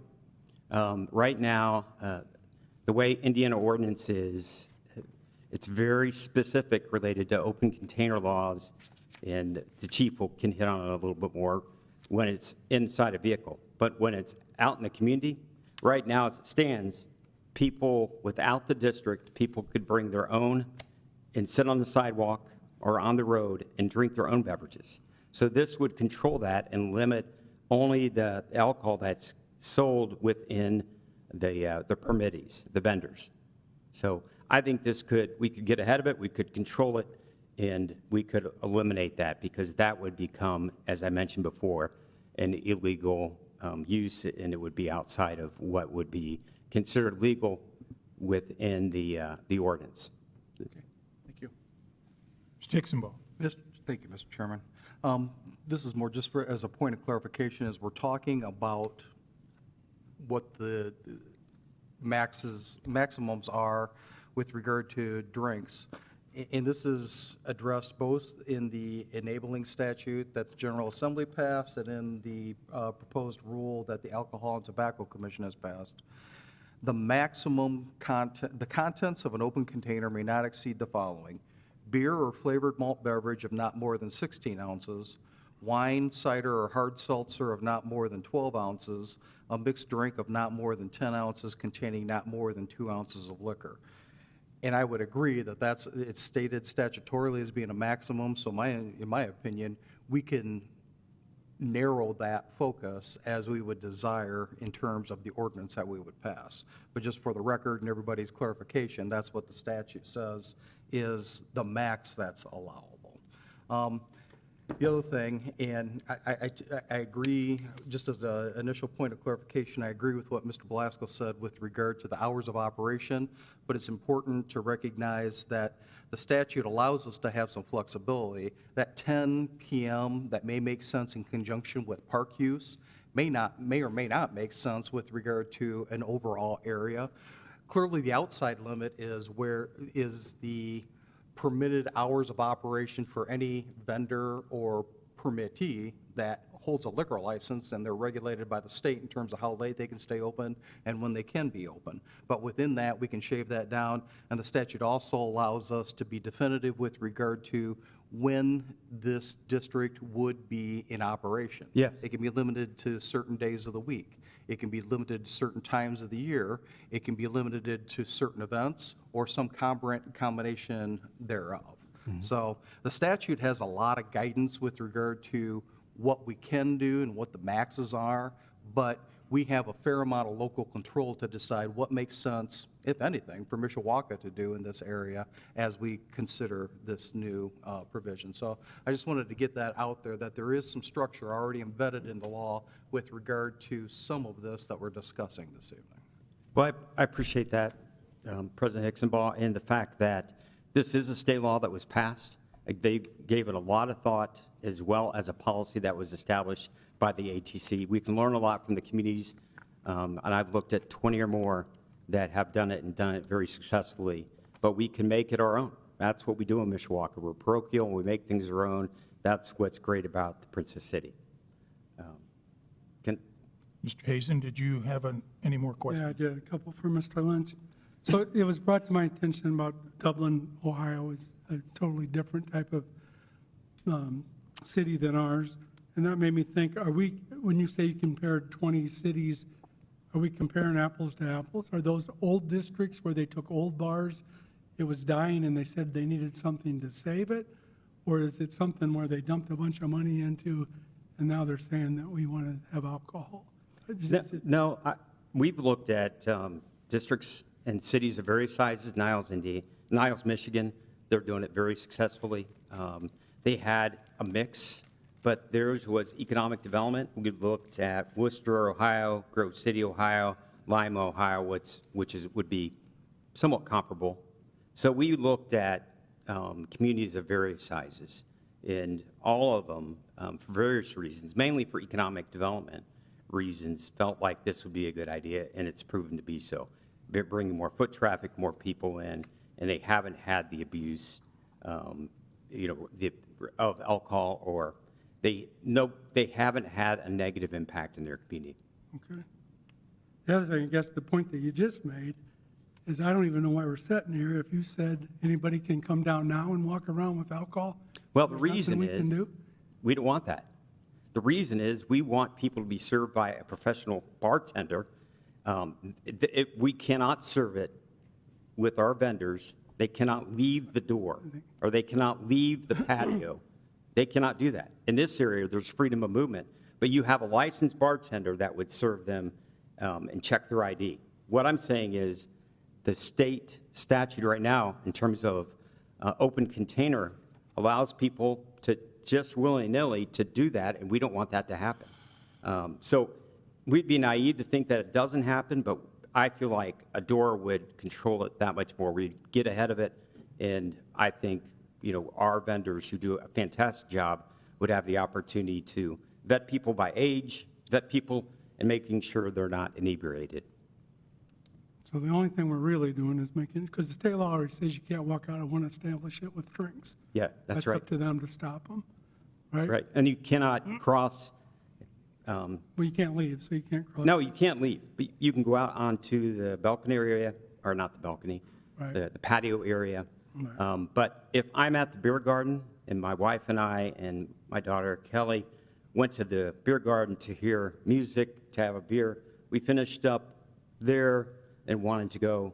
Right now, the way Indiana ordinance is, it's very specific related to open container laws, and the chief can hit on it a little bit more when it's inside a vehicle. But when it's out in the community, right now as it stands, people without the district, people could bring their own and sit on the sidewalk or on the road and drink their own beverages. So this would control that and limit only the alcohol that's sold within the permittees, the vendors. So I think we could get ahead of it, we could control it, and we could eliminate that, because that would become, as I mentioned before, an illegal use, and it would be outside of what would be considered legal within the ordinance. Okay, thank you. Mr. Hicksonbaugh? Thank you, Mr. Chairman. This is more just as a point of clarification, as we're talking about what the maximums are with regard to drinks. And this is addressed both in the enabling statute that the General Assembly passed and in the proposed rule that the Alcohol and Tobacco Commission has passed. The maximum content, the contents of an open container may not exceed the following: beer or flavored malt beverage of not more than 16 ounces, wine, cider, or hard seltzer of not more than 12 ounces, a mixed drink of not more than 10 ounces containing not more than 2 ounces of liquor. And I would agree that it's stated statutorily as being a maximum, so in my opinion, we can narrow that focus as we would desire in terms of the ordinance that we would pass. But just for the record and everybody's clarification, that's what the statute says is the max that's allowable. The other thing, and I agree, just as an initial point of clarification, I agree with what Mr. Belasco said with regard to the hours of operation, but it's important to recognize that the statute allows us to have some flexibility. That 10 p.m. that may make sense in conjunction with park use may or may not make sense with regard to an overall area. Clearly, the outside limit is the permitted hours of operation for any vendor or permittee that holds a liquor license, and they're regulated by the state in terms of how late they can stay open and when they can be open. But within that, we can shave that down, and the statute also allows us to be definitive with regard to when this district would be in operation. Yes. It can be limited to certain days of the week. It can be limited to certain times of the year. It can be limited to certain events or some combination thereof. So the statute has a lot of guidance with regard to what we can do and what the maxes are, but we have a fair amount of local control to decide what makes sense, if anything, for Mishawaka to do in this area as we consider this new provision. So I just wanted to get that out there, that there is some structure already embedded in the law with regard to some of this that we're discussing this evening. Well, I appreciate that, President Hixenbaugh, and the fact that this is a state law that was passed. They gave it a lot of thought, as well as a policy that was established by the ATC. We can learn a lot from the communities, and I've looked at 20 or more that have done it and done it very successfully, but we can make it our own. That's what we do in Mishawaka. We're parochial, and we make things our own. That's what's great about the Princess City. Mr. Hazen, did you have any more questions? Yeah, I did, a couple for Mr. Lynch. So it was brought to my attention about Dublin, Ohio is a totally different type of city than ours. And that made me think, when you say you compared 20 cities, are we comparing apples to apples? Are those old districts where they took old bars, it was dying and they said they needed something to save it? Or is it something where they dumped a bunch of money into and now they're saying that we want to have alcohol? No, we've looked at districts and cities of various sizes, Niles, Michigan, they're doing it very successfully. They had a mix, but theirs was economic development. We looked at Worcester, Ohio, Grove City, Ohio, Lima, Ohio, would be somewhat comparable. So we looked at communities of various sizes, and all of them, for various reasons, mainly for economic development reasons, felt like this would be a good idea, and it's proven to be so. They're bringing more foot traffic, more people in, and they haven't had the abuse, of alcohol, or they haven't had a negative impact in their community. Okay. The other thing, I guess the point that you just made is I don't even know why we're sitting here. If you said anybody can come down now and walk around with alcohol, Well, the there's reason nothing we can is, do? we don't want that. The reason is, we want people to be served by a professional bartender. We cannot serve it with our vendors. They cannot leave the door, or they cannot leave the patio. They cannot do that. In this area, there's freedom of movement, but you have a licensed bartender that would serve them and check their ID. What I'm saying is, the state statute right now, in terms of open container, allows people to just willy-nilly to do that, and we don't want that to happen. So we'd be naive to think that it doesn't happen, but I feel like a door would control it that much more. We'd get ahead of it, and I think, our vendors who do a fantastic job would have the opportunity to vet people by age, vet people, and making sure they're not inebriated. So the only thing we're really doing is making, because the state law already says you can't walk out of one establishment with drinks. Yeah, that's right. That's up to them to stop them, right? Right, and you cannot cross. Well, you can't leave, so you can't cross. No, you can't leave, but you can go out onto the balcony area, or not the balcony, Right. the patio area. Right. But if I'm at the beer garden, and my wife and I and my daughter Kelly went to the beer garden to hear music, to have a beer, we finished up there and wanted to go.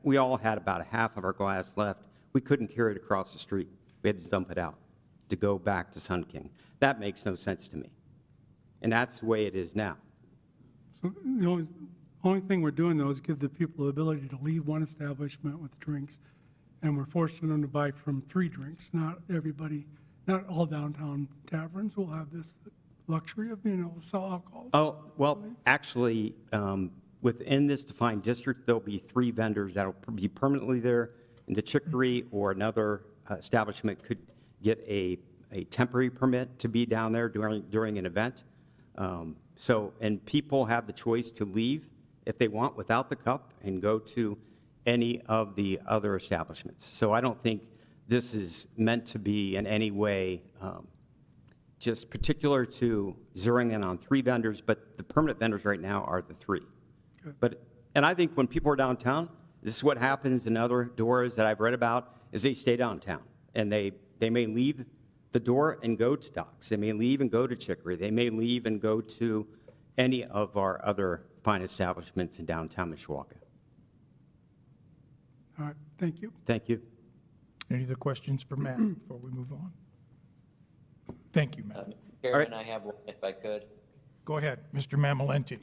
We all had about a half of our glass left. We couldn't carry it across the street. We had to dump it out to go back to Sun King. That makes no sense to me. And that's the way it is now. So the only thing we're doing, though, is give the people the ability to leave one establishment with drinks, and we're forcing them to buy from 3 drinks. Not everybody, not all downtown taverns will have this luxury of being able to sell alcohol. Oh, well, actually, within this defined district, there'll be 3 vendors that'll be permanently there. And the Chicory or another establishment could get a temporary permit to be down there during an event. And people have the choice to leave if they want without the cup and go to any of the other establishments. So I don't think this is meant to be in any way just particular to zeroing in on 3 vendors, but the permanent vendors right now are the 3. And I think when people are downtown, this is what happens in other doors that I've read about, is they stay downtown and they They may leave the door and go to Docks. They may leave and go to Chicory. They may leave and go to any of our other fine establishments in downtown Mishawaka. All right, thank you. Thank you. Any other questions for Matt before we move on? Thank you, Matt. Chairman, I have one if I could. Go ahead, Mr. Mamalenti.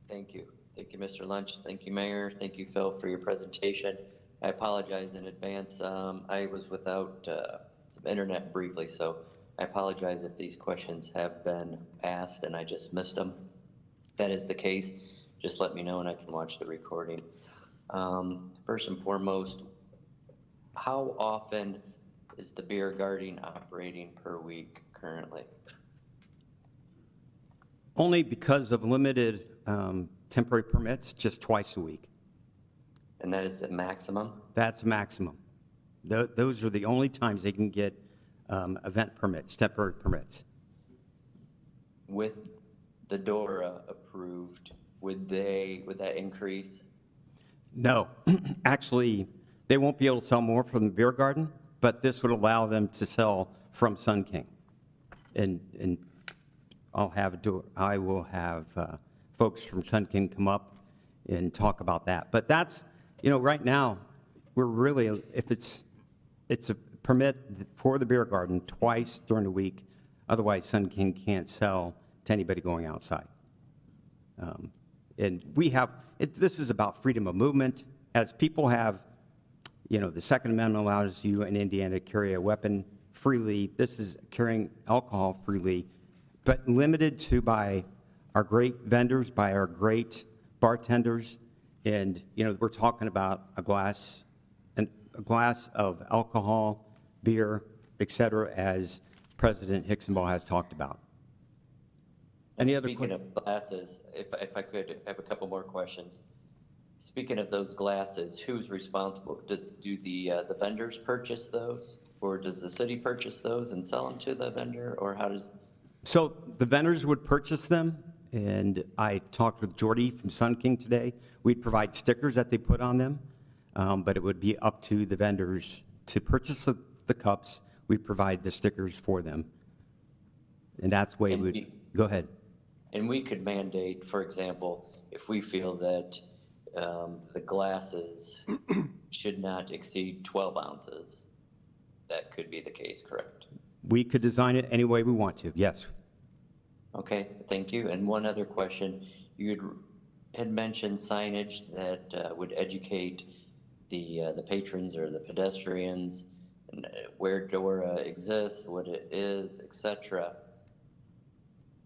Thank you. Thank you, Mr. Lunch. Thank you, Mayor. Thank you, Phil, for your presentation. I apologize in advance. I was without some internet briefly, so I apologize if these questions have been asked and I just missed them. If that is the case, just let me know and I can watch the recording. First and foremost, how often is the beer garden operating per week currently? Only because of limited temporary permits, just twice a week. And that is the maximum? That's maximum. Those are the only times they can get event permits, temporary permits. With the DORA approved, would that increase? No, actually, they won't be able to sell more from the beer garden, but this would allow them to sell from Sun King. And I will have folks from Sun King come up and talk about that. But that's, right now, we're really, if it's a permit for the beer garden twice during the week, otherwise Sun King can't sell to anybody going outside. And this is about freedom of movement. As people have, the Second Amendment allows you in Indiana to carry a weapon freely. This is carrying alcohol freely, but limited to by our great vendors, by our great bartenders. And, we're talking about a glass of alcohol, beer, et cetera, as President Hicksonball has talked about. Any other Speaking of glasses, if I could have a couple more questions. Speaking of those glasses, who's responsible? Do the vendors purchase those? Or does the city purchase those and sell them to the vendor? Or how does? So the vendors would purchase them, and I talked with Jordy from Sun King today. We'd provide stickers that they put on them, but it would be up to the vendors to purchase the cups. We'd provide the stickers for them. And that's the way we'd, go ahead. And we could mandate, for example, if we feel that the glasses should not exceed 12 ounces, that could be the case, correct? We could design it any way we want to, yes. Okay, thank you. And one other question. You had mentioned signage that would educate the patrons or the pedestrians and where DORA exists, what it is, etc.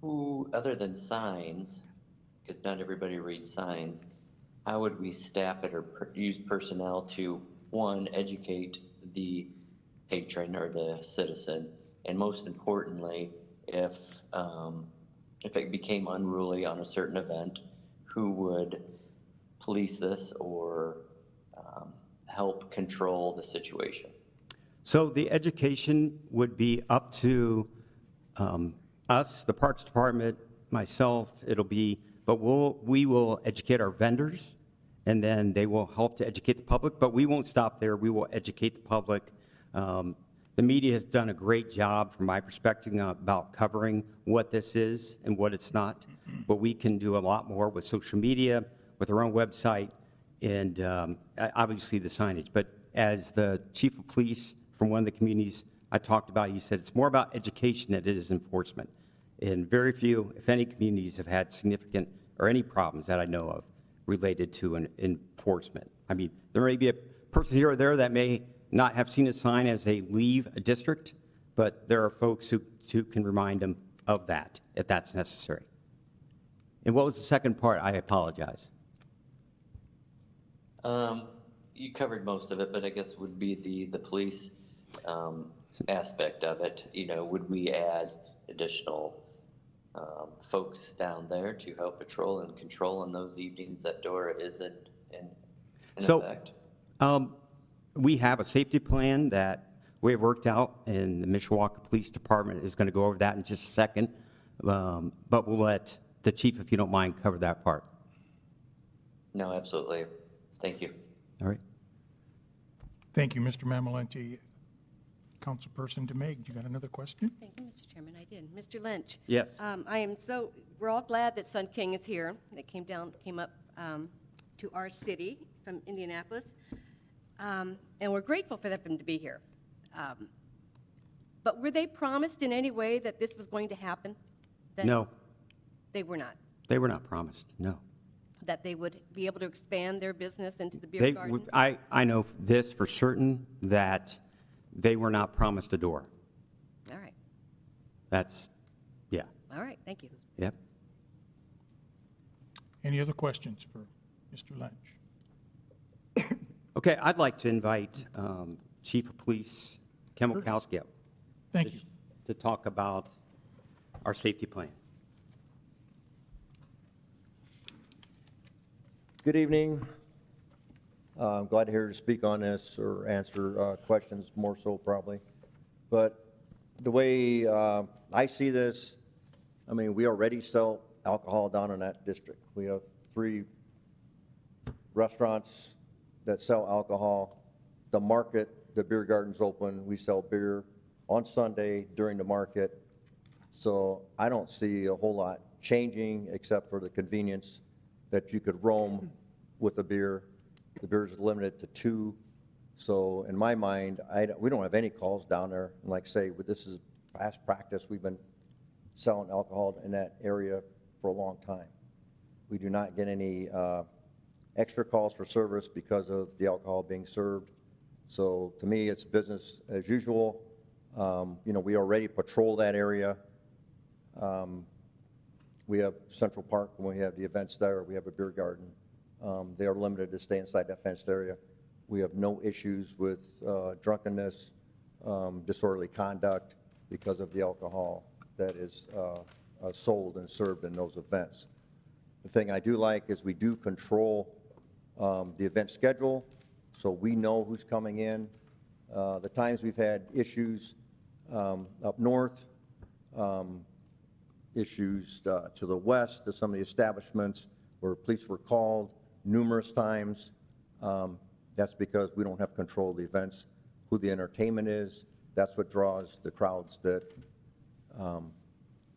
Who, other than signs, because not everybody reads signs, how would we staff it or use personnel to, one, educate the patron or the citizen, and most importantly, if it became unruly on a certain event, who would police this or help control the situation? So the education would be up to us, the Parks Department, myself, but we will educate our vendors, and then they will help to educate the public, but we won't stop there. We will educate the public. The media has done a great job, from my perspective, about covering what this is and what it's not, but we can do a lot more with social media, with our own website, and obviously the signage. But as the chief of police from one of the communities I talked about, he said it's more about education than it is enforcement. And very few, if any, communities have had significant or any problems that I know of related to an enforcement. I mean, there may be a person here or there that may not have seen a sign as they leave a district, but there are folks who can remind them of that if that's necessary. And what was the second part? I apologize. You covered most of it, but I guess would be the police aspect of it. Would we add additional folks down there to help patrol and control in those evenings that DORA isn't in effect? We have a safety plan that we have worked out, and the Mishawaka Police Department is going to go over that in just a second, but we'll let the chief, if you don't mind, cover that part. No, absolutely. Thank you. All right. Thank you, Mr. Mamalenti. Councilperson DeMague, you got another question? Thank you, Mr. Chairman, I did. Mr. Lynch? Yes. We're all glad that Sun King is here, that came up to our city from Indianapolis, and we're grateful for them to be here. But were they promised in any way that this was going to happen? That No, They were not? they were not promised, no. That they would be able to expand their business into the beer They, garden? I know this for certain, that they were not promised a door. All right, That's, yeah, all right, thank you. yep. Any other questions for Mr. Lynch? Okay, I'd like to invite Chief of Police Kim Sure. Okowski up Thank you. to talk about our safety plan. Good evening. I'm glad to hear to speak on this or answer questions more so probably. But the way I see this, I mean, we already sell alcohol down in that district. We have 3 restaurants that sell alcohol. The market, the beer garden's open. We sell beer on Sunday during the market. So I don't see a whole lot changing except for the convenience that you could roam with a beer. The beer is limited to 2. So in my mind, we don't have any calls down there. And like I say, this is past practice. We've been selling alcohol in that area for a long time. We do not get any extra calls for service because of the alcohol being served. So to me, it's business as usual. We already patrol that area. We have Central Park when we have the events there. We have a beer garden. They are limited to stay inside that fenced area. We have no issues with drunkenness, disorderly conduct because of the alcohol that is sold and served in those events. The thing I do like is we do control the event schedule, so we know who's coming in. The times we've had issues up north, issues to the west of some of the establishments where police were called numerous times. That's because we don't have control of the events, who the entertainment is. That's what draws the crowds that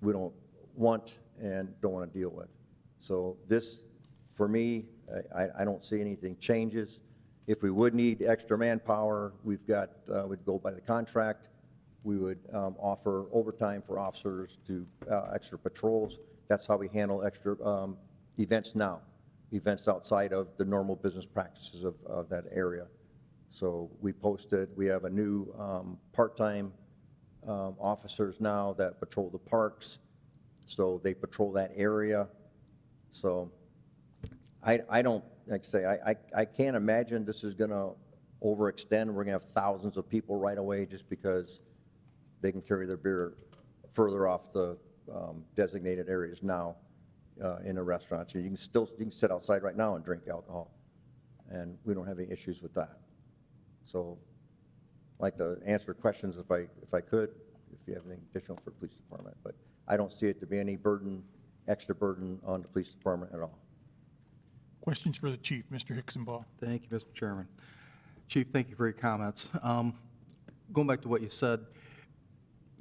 we don't want and don't want to deal with. So this, for me, I don't see anything changes. If we would need extra manpower, we'd go by the contract. We would offer overtime for officers to extra patrols. That's how we handle extra events now, events outside of the normal business practices of that area. So we posted, we have a new part-time officers now that patrol the parks. So they patrol that area. So I don't, like I say, I can't imagine this is going to overextend. We're going to have thousands of people right away just because they can carry their beer further off the designated areas now in a restaurant. You can sit outside right now and drink alcohol, and we don't have any issues with that. So I'd like to answer questions if I could, if you have anything additional for the police department, but I don't see it to be any burden, extra burden on the police department at all. Questions for the chief, Mr. Hicksonball? Thank you, Mr. Chairman. Chief, thank you for your comments. Going back to what you said,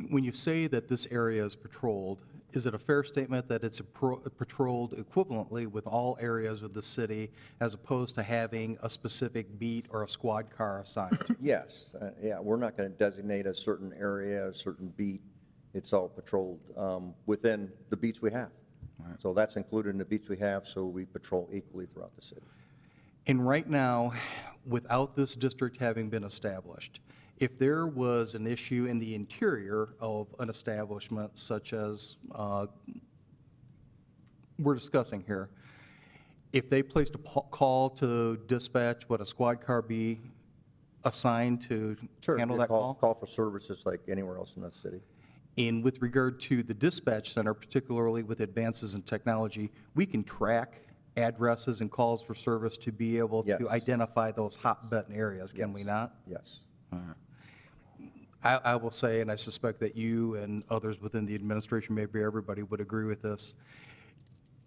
when you say that this area is patrolled, is it a fair statement that it's patrolled equivalently with all areas of the city as opposed to having a specific beat or a squad car assigned? Yes, yeah, we're not going to designate a certain area, a certain beat. It's all patrolled within the beats we have. So that's included in the beats we have, so we patrol equally throughout the city. And right now, without this district having been established, if there was an issue in the interior of an establishment such as we're discussing here, if they placed a call to dispatch, would a squad car be assigned to handle that call? Call for services like anywhere else in the city. And with regard to the dispatch center, particularly with advances in technology, we can track addresses and calls for service to be able Yes. to identify those hot button areas, can we Yes. not? Yes. I will say, and I suspect that you and others within the administration, maybe everybody would agree with this,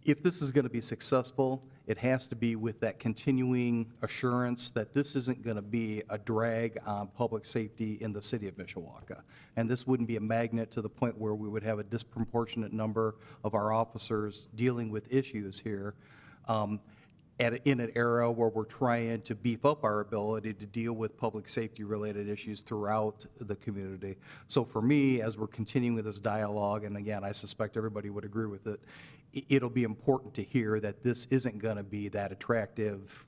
if this is going to be successful, it has to be with that continuing assurance that this isn't going to be a drag on public safety in the city of Mishawaka. And this wouldn't be a magnet to the point where we would have a disproportionate number of our officers dealing with issues here. In an era where we're trying to beef up our ability to deal with public safety-related issues throughout the community. So for me, as we're continuing with this dialogue, and again, I suspect everybody would agree with it, it'll be important to hear that this isn't going to be that attractive,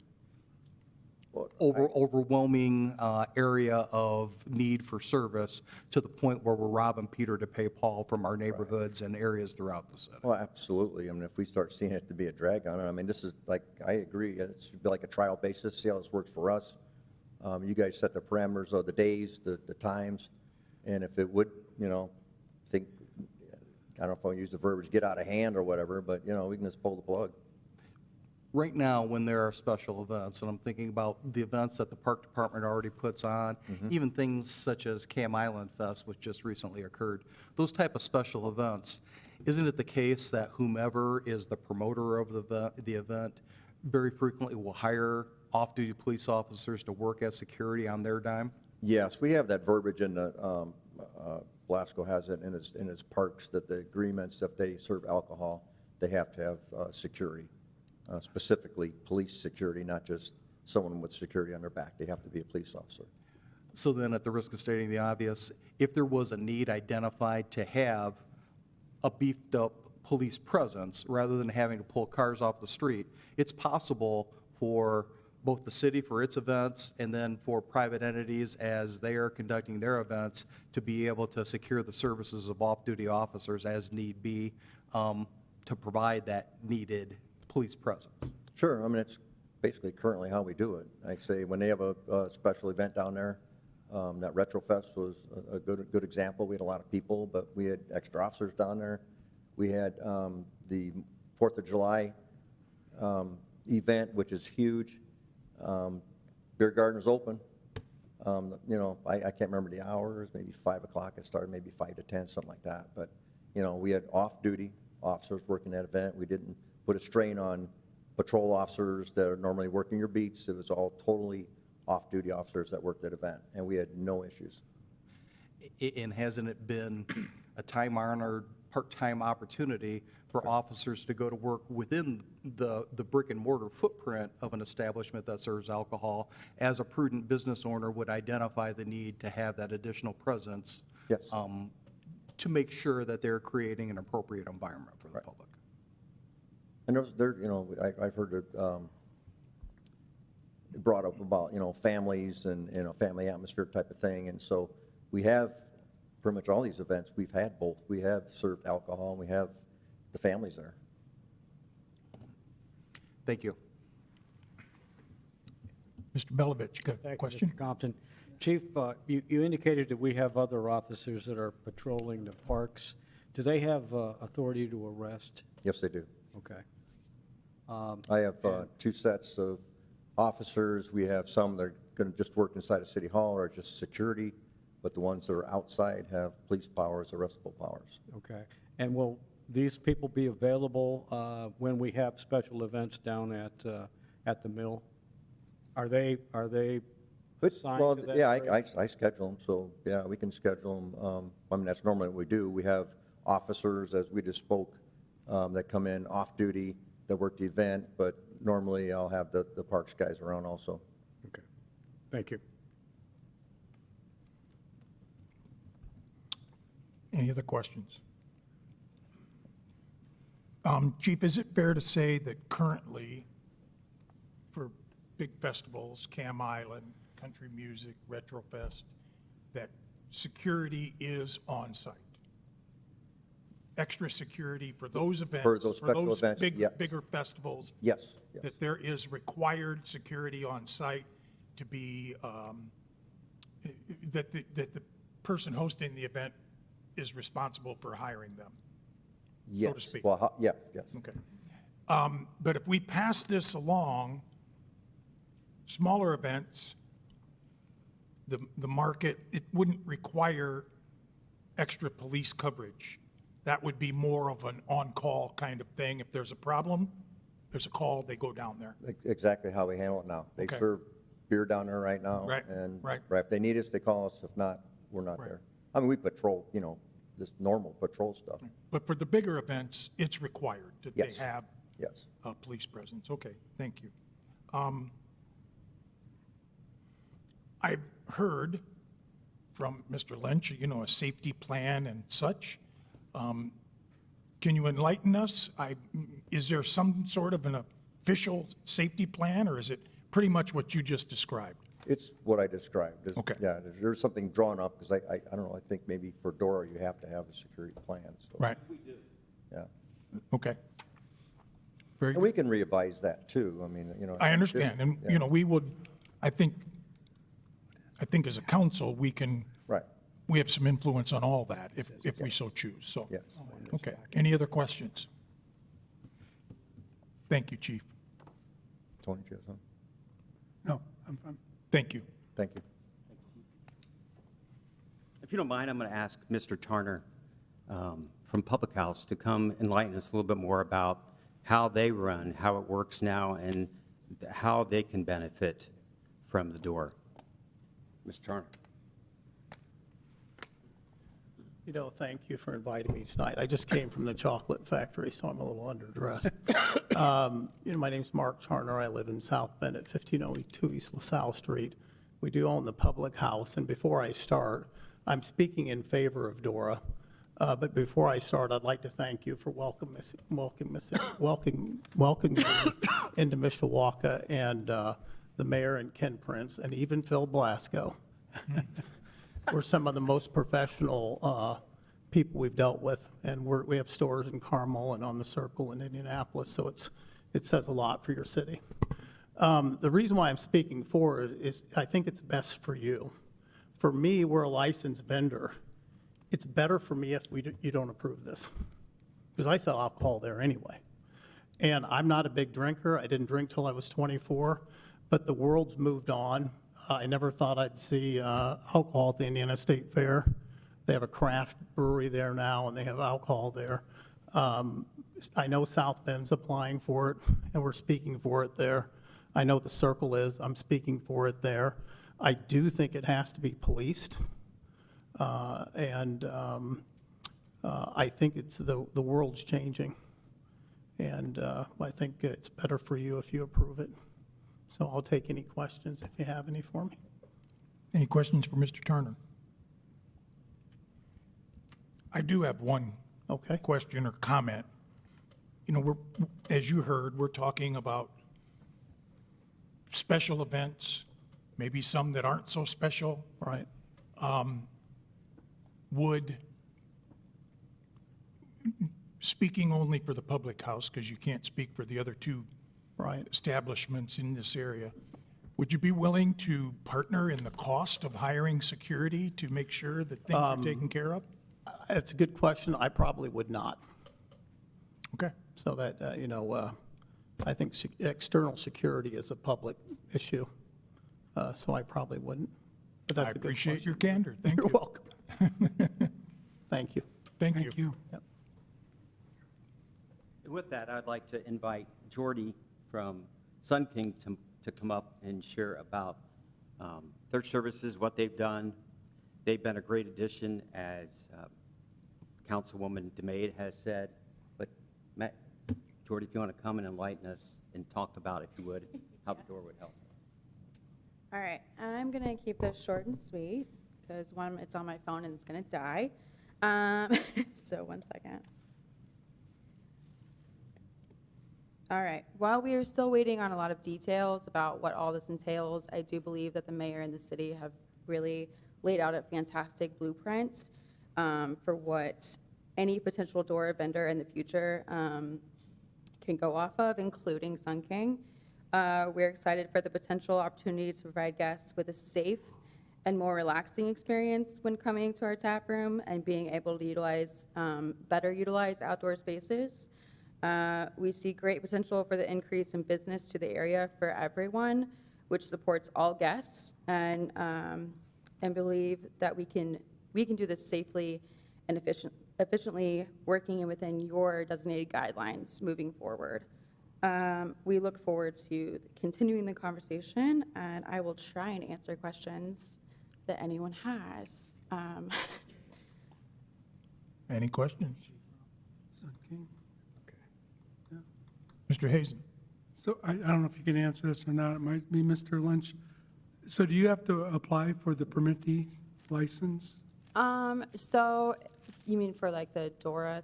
overwhelming area of need for service to the point where we're robbing Peter to pay Paul from our neighborhoods and areas throughout the city. Well, absolutely. I mean, if we start seeing it to be a drag on it, I mean, this is like, I agree, it should be like a trial basis, see how this works for us. You guys set the parameters of the days, the times, and if it would, you know, I don't know if I'll use the verbiage, get out of hand or whatever, but, you know, we can just pull the plug. Right now, when there are special events, and I'm thinking about the events that the park department already puts on, even things such as Cam Island Fest, which just recently occurred, those type of special events, isn't it the case that whomever is the promoter of the event very frequently will hire off-duty police officers to work as security on their dime? Yes, we have that verbiage in the, Blasco has it in his parks, that the agreements, if they serve alcohol, they have to have security. Specifically police security, not just someone with security on their back. They have to be a police officer. So then, at the risk of stating the obvious, if there was a need identified to have a beefed-up police presence, rather than having to pull cars off the street, it's possible for both the city for its events and then for private entities as they are conducting their events to be able to secure the services of off-duty officers as need be to provide that needed police presence. Sure, I mean, it's basically currently how we do it. Like say, when they have a special event down there, that Retrofest was a good example. We had a lot of people, but we had extra officers down there. We had the 4th of July event, which is huge. Beer garden was open. You know, I can't remember the hours, maybe 5 o'clock it started, maybe 5 to 10, something like that. But, you know, we had off-duty officers working that event. We didn't put a strain on patrol officers that are normally working your beats. It was all totally off-duty officers that worked that event, and we had no issues. And hasn't it been a time-honored, part-time opportunity for officers to go to work within the brick-and-mortar footprint of an establishment that serves alcohol, as a prudent business owner would identify the need to have that additional presence? Yes. To make sure that they're creating an appropriate environment for the public. And you know, I've heard it brought up about, you know, families and, you know, family atmosphere type of thing. And so we have pretty much all these events, we've had both. We have served alcohol and we have the families there. Thank you. Mr. Belovich, got a Thank you, question? Mr. Compton. Chief, you indicated that we have other officers that are patrolling the parks. Do they have authority to arrest? Yes, they do. Okay. I have 2 sets of officers. We have some that are going to just work inside of City Hall or just security, but the ones that are outside have police powers, arrestable powers. Okay. And will these people be available when we have special events down at the mill? Are they assigned Well, to that yeah, area? I schedule them, so, yeah, we can schedule them. I mean, that's normally what we do. We have officers, as we just spoke, that come in off-duty, that work the event, but normally I'll have the parks guys around also. Okay. Thank you. Any other questions? Chief, is it fair to say that currently, for big festivals, Cam Island, Country Music, Retrofest, that security is on site? Extra security for those events? For those special events, yes. Bigger festivals? Yes, yes. That there is required security on site to be, that the person hosting the event is responsible for hiring them? Yes. So to speak. Well, yeah, yes. Okay. But if we pass this along, smaller events, the market, it wouldn't require extra police coverage. That would be more of an on-call kind of thing. If there's a problem, there's a call, they go down there. Exactly how we handle it now. They Okay. serve beer down there right now. Right, And right. if they need us, they call us. If not, we're not Right. there. I mean, we patrol, this normal patrol stuff. But for the bigger events, it's required that they Yes. have Yes. a police presence. Okay, thank you. I've heard from Mr. Lynch, a safety plan and such. Can you enlighten us? Is there some sort of an official safety plan, or is it pretty much what you just described? It's what I described. Okay. Yeah, there's something drawn up, because I don't know, I think maybe for DORA, you have to have a security plan, so. Right, Yeah. okay. Very And good. we can revise that, too. I mean, I understand, and, Yeah. we would, I think as a council, Right, we have some influence on all that if we so choose, so. yes. Okay, any other questions? Thank you, Chief. Tony, do you have something? No, I'm fine. Thank you. Thank you. If you don't mind, I'm going to ask Mr. Tarner from Public House to come enlighten us a little bit more about how they run, how it works now, and how they can benefit from the door. Mr. Tarner. Thank you for inviting me tonight. I just came from the chocolate factory, so I'm a little underdressed. My name's Mark Charner. I live in South Bend at 1502 East LaSalle Street. We do own the Public House, and before I start, I'm speaking in favor of DORA. But before I start, I'd like to thank you for welcoming me into Mishawaka, and the mayor and Ken Prince, and even Phil Blasco. We're some of the most professional people we've dealt with, and we have stores in Carmel and on the Circle in Indianapolis, so it says a lot for your city. The reason why I'm speaking for it is I think it's best for you. For me, we're a licensed vendor. It's better for me if you don't approve this, because I sell alcohol there anyway. And I'm not a big drinker. I didn't drink till I was 24, but the world's moved on. I never thought I'd see alcohol at the Indiana State Fair. They have a craft brewery there now, and they have alcohol there. I know South Bend's applying for it, and we're speaking for it there. I know the Circle is. I'm speaking for it there. I do think it has to be policed, and I think the world's changing, and I think it's better for you if you approve it. So I'll take any questions if you have any for me. Any questions for Mr. Turner? I do have one Okay. question or comment. As you heard, we're talking about special events, maybe some that aren't so special. Right. Speaking only for the Public House, because you can't speak for the other two Right. establishments in this area, would you be willing to partner in the cost of hiring security to make sure that things are taken care of? It's a good question. I probably would not. Okay, So that, I think external security is a public issue, so I probably wouldn't. But I that's a good appreciate your question. candor. Thank You're you. welcome. Thank you. Thank you. Thank you. Yep. And with that, I'd like to invite Jordy from Sun King to come up and share about their services, what they've done. They've been a great addition, as Councilwoman DeMaid has said. But Matt, Jordy, if you want to come and enlighten us and talk about, if you would, how the door would help. All right, I'm gonna keep this short and sweet, because one, it's on my phone and it's gonna die. So 1 second. All right, while we are still waiting on a lot of details about what all this entails, I do believe that the mayor and the city have really laid out a fantastic blueprint for what any potential DORA vendor in the future can go off of, including Sun King. We're excited for the potential opportunity to provide guests with a safe and more relaxing experience when coming to our tap room and being able to better utilize outdoor spaces. We see great potential for the increase in business to the area for everyone, which supports all guests, and believe that we can do this safely and efficiently, working within your designated guidelines moving forward. We look forward to continuing the conversation, and I will try and answer questions that anyone has. Any questions? Okay. Mr. Hazen? So I don't know if you can answer this or not, it might be Mr. Lynch. So do you have to apply for the permittee license? So you mean for like the Dora?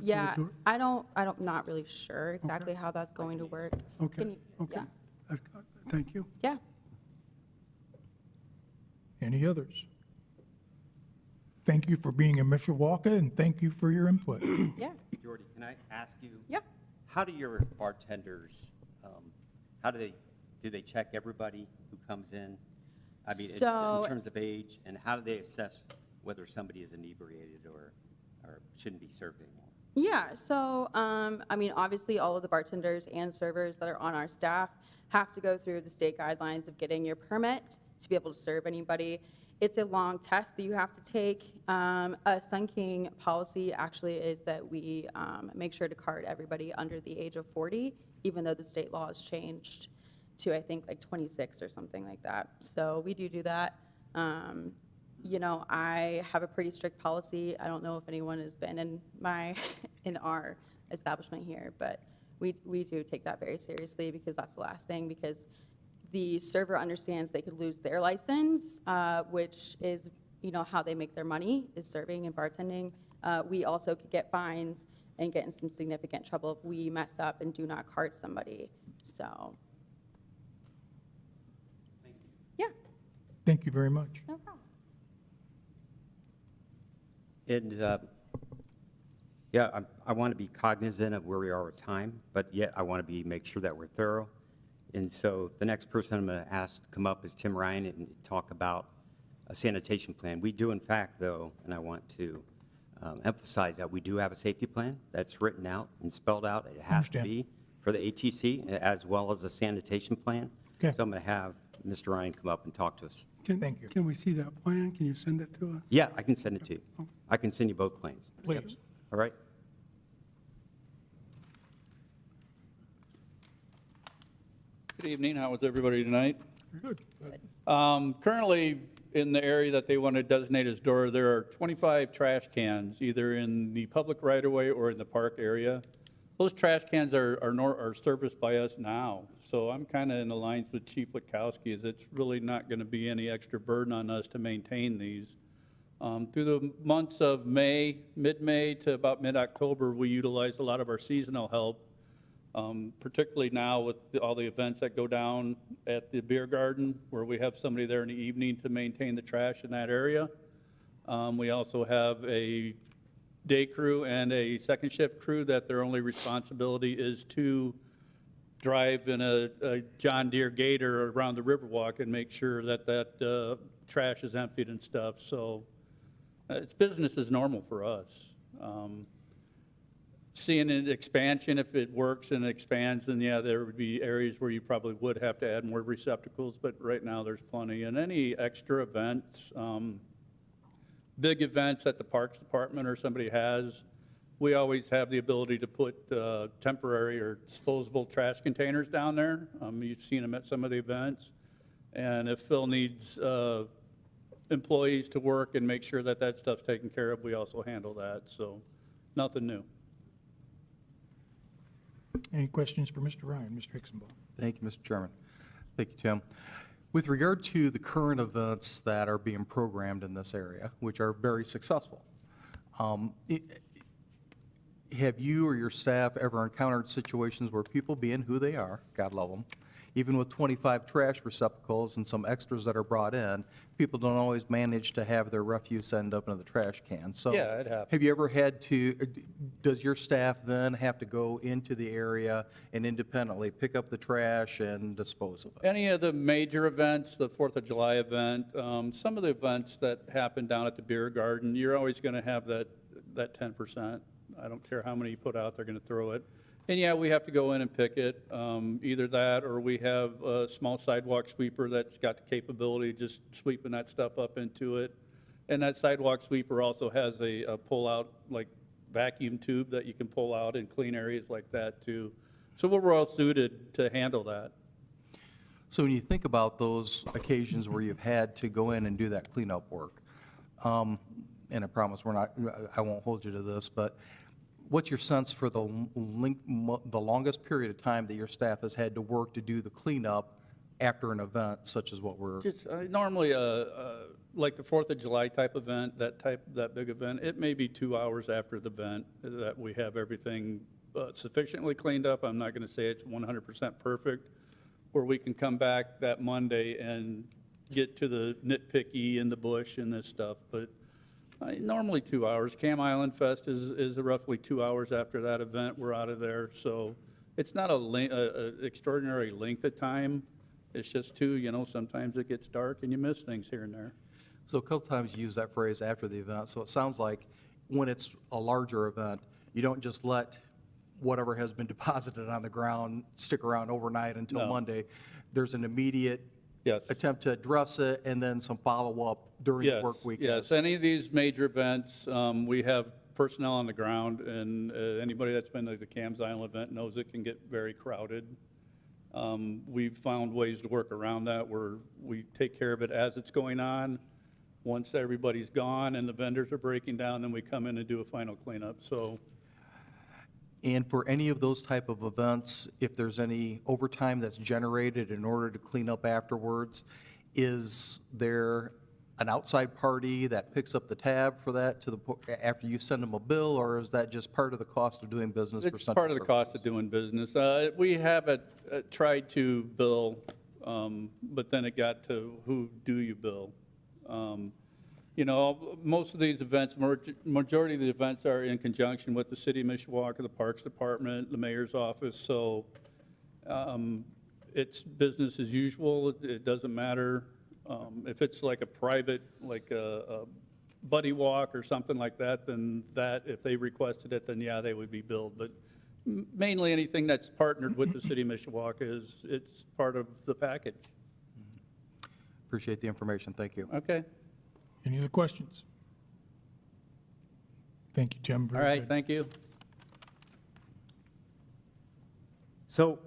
Yeah, Dora? not really sure exactly how that's going to work. Okay, Can you- okay. yeah. Thank you. Yeah. Any others? Thank you for being in Mishawaka, and thank you for your input. Yeah. Jordy, can I ask you? Yeah. How do your bartenders, do they check everybody who comes in? I mean, So- in terms of age, and how do they assess whether somebody is inebriated or shouldn't be served anymore? Yeah, so, I mean, obviously, all of the bartenders and servers that are on our staff have to go through the state guidelines of getting your permit to be able to serve anybody. It's a long test that you have to take. A Sun King policy actually is that we make sure to card everybody under the age of 40, even though the state law has changed to, I think, like 26 or something like that. So we do that. You know, I have a pretty strict policy. I don't know if anyone has been in in our establishment here, but we do take that very seriously, because that's the last thing, because the server understands they could lose their license, which is, you know, how they make their money, is serving and bartending. We also could get fines and get in some significant trouble if we mess up and do not card somebody. So, yeah, Thank you very much. no problem. And, yeah, I want to be cognizant of where we are with time, but yet I want to make sure that we're thorough. And so the next person I'm going to ask to come up is Tim Ryan and talk about a sanitation plan. We do, in fact, though, and I want to emphasize that we do have a safety plan that's written out and spelled out. It has to Understand. be for the ATC, as well as a sanitation plan. Okay. So I'm going to have Mr. Ryan come up and talk to us. Thank you. Can we see that plan? Can you send it to us? Yeah, I can send it to you. I can send you both plans. Please. All right? Good evening, how is everybody tonight? Good. Currently, in the area that they want to designate as Dora, there are 25 trash cans, either in the public right-of-way or in the park area. Those trash cans are serviced by us now, so I'm kind of in alliance with Chief Witkowski, is it's really not going to be any extra burden on us to maintain these. Through the months of May, mid-May to about mid-October, we utilize a lot of our seasonal help, particularly now with all the events that go down at the beer garden, where we have somebody there in the evening to maintain the trash in that area. We also have a day crew and a second shift crew that their only responsibility is to drive in a John Deere Gator around the Riverwalk and make sure that trash is emptied and stuff. So it's business as normal for us. Seeing an expansion, if it works and expands, then yeah, there would be areas where you probably would have to add more receptacles, but right now there's plenty. And any extra events, big events that the Parks Department or somebody has, we always have the ability to put temporary or disposable trash containers down there. You've seen them at some of the events. And if Phil needs employees to work and make sure that that stuff's taken care of, we also handle that. So nothing new. Any questions for Mr. Ryan? Mr. Hixenbaugh? Thank you, Mr. Chairman. Thank you, Tim. With regard to the current events that are being programmed in this area, which are very successful, have you or your staff ever encountered situations where people, being who they are, God love them, even with 25 trash receptacles and some extras that are brought in, people don't always manage to have their refuse end up in the trash can. So Yeah, it happens. have you ever had to, does your staff then have to go into the area and independently pick up the trash and dispose of it? Any of the major events, the 4th of July event, some of the events that happen down at the beer garden, you're always going to have that 10%. I don't care how many you put out, they're going to throw it. And yeah, we have to go in and pick it, either that or we have a small sidewalk sweeper that's got the capability of just sweeping that stuff up into it. And that sidewalk sweeper also has a pull-out, like, vacuum tube that you can pull out and clean areas like that too. So we're well suited to handle that. So when you think about those occasions where you've had to go in and do that cleanup work, and I promise I won't hold you to this, but what's your sense for the longest period of time that your staff has had to work to do the cleanup after an event such as what we're? Just normally, like the 4th of July type event, that big event, it may be 2 hours after the event that we have everything sufficiently cleaned up. I'm not going to say it's 100% perfect, where we can come back that Monday and get to the nitpicky in the bush and this stuff, but normally 2 hours. Cam Island Fest is roughly 2 hours after that event, we're out of there, so it's not a extraordinary length of time. It's just sometimes it gets dark and you miss things here and there. So a couple times you use that phrase after the event, so it sounds like when it's a larger event, you don't just let whatever has been deposited on the ground stick around overnight until No. Monday. There's an immediate Yes. attempt to address it and then some follow-up during the Yes, work week. yes. Any of these major events, we have personnel on the ground, and anybody that's been to the Cam's Island event knows it can get very crowded. We've found ways to work around that, where we take care of it as it's going on. Once everybody's gone and the vendors are breaking down, then we come in and do a final cleanup, so. And for any of those type of events, if there's any overtime that's generated in order to clean up afterwards, is there an outside party that picks up the tab for that after you send them a bill, or is that just part of the cost of doing business for It's Central part of the cost of doing business. We have tried to bill, but then it got to who do you bill? Most of these events, majority of the events are in conjunction with the city of Mishawaka, the Parks Department, the mayor's office, so it's business as usual. It doesn't matter. If it's like a private, like a buddy walk or something like that, then if they requested it, then yeah, they would be billed. But mainly anything that's partnered with the city of Mishawaka it's part of the package. Appreciate the information, thank you. Okay, Any other questions? Thank you, Tim. all Very right, good. thank you. So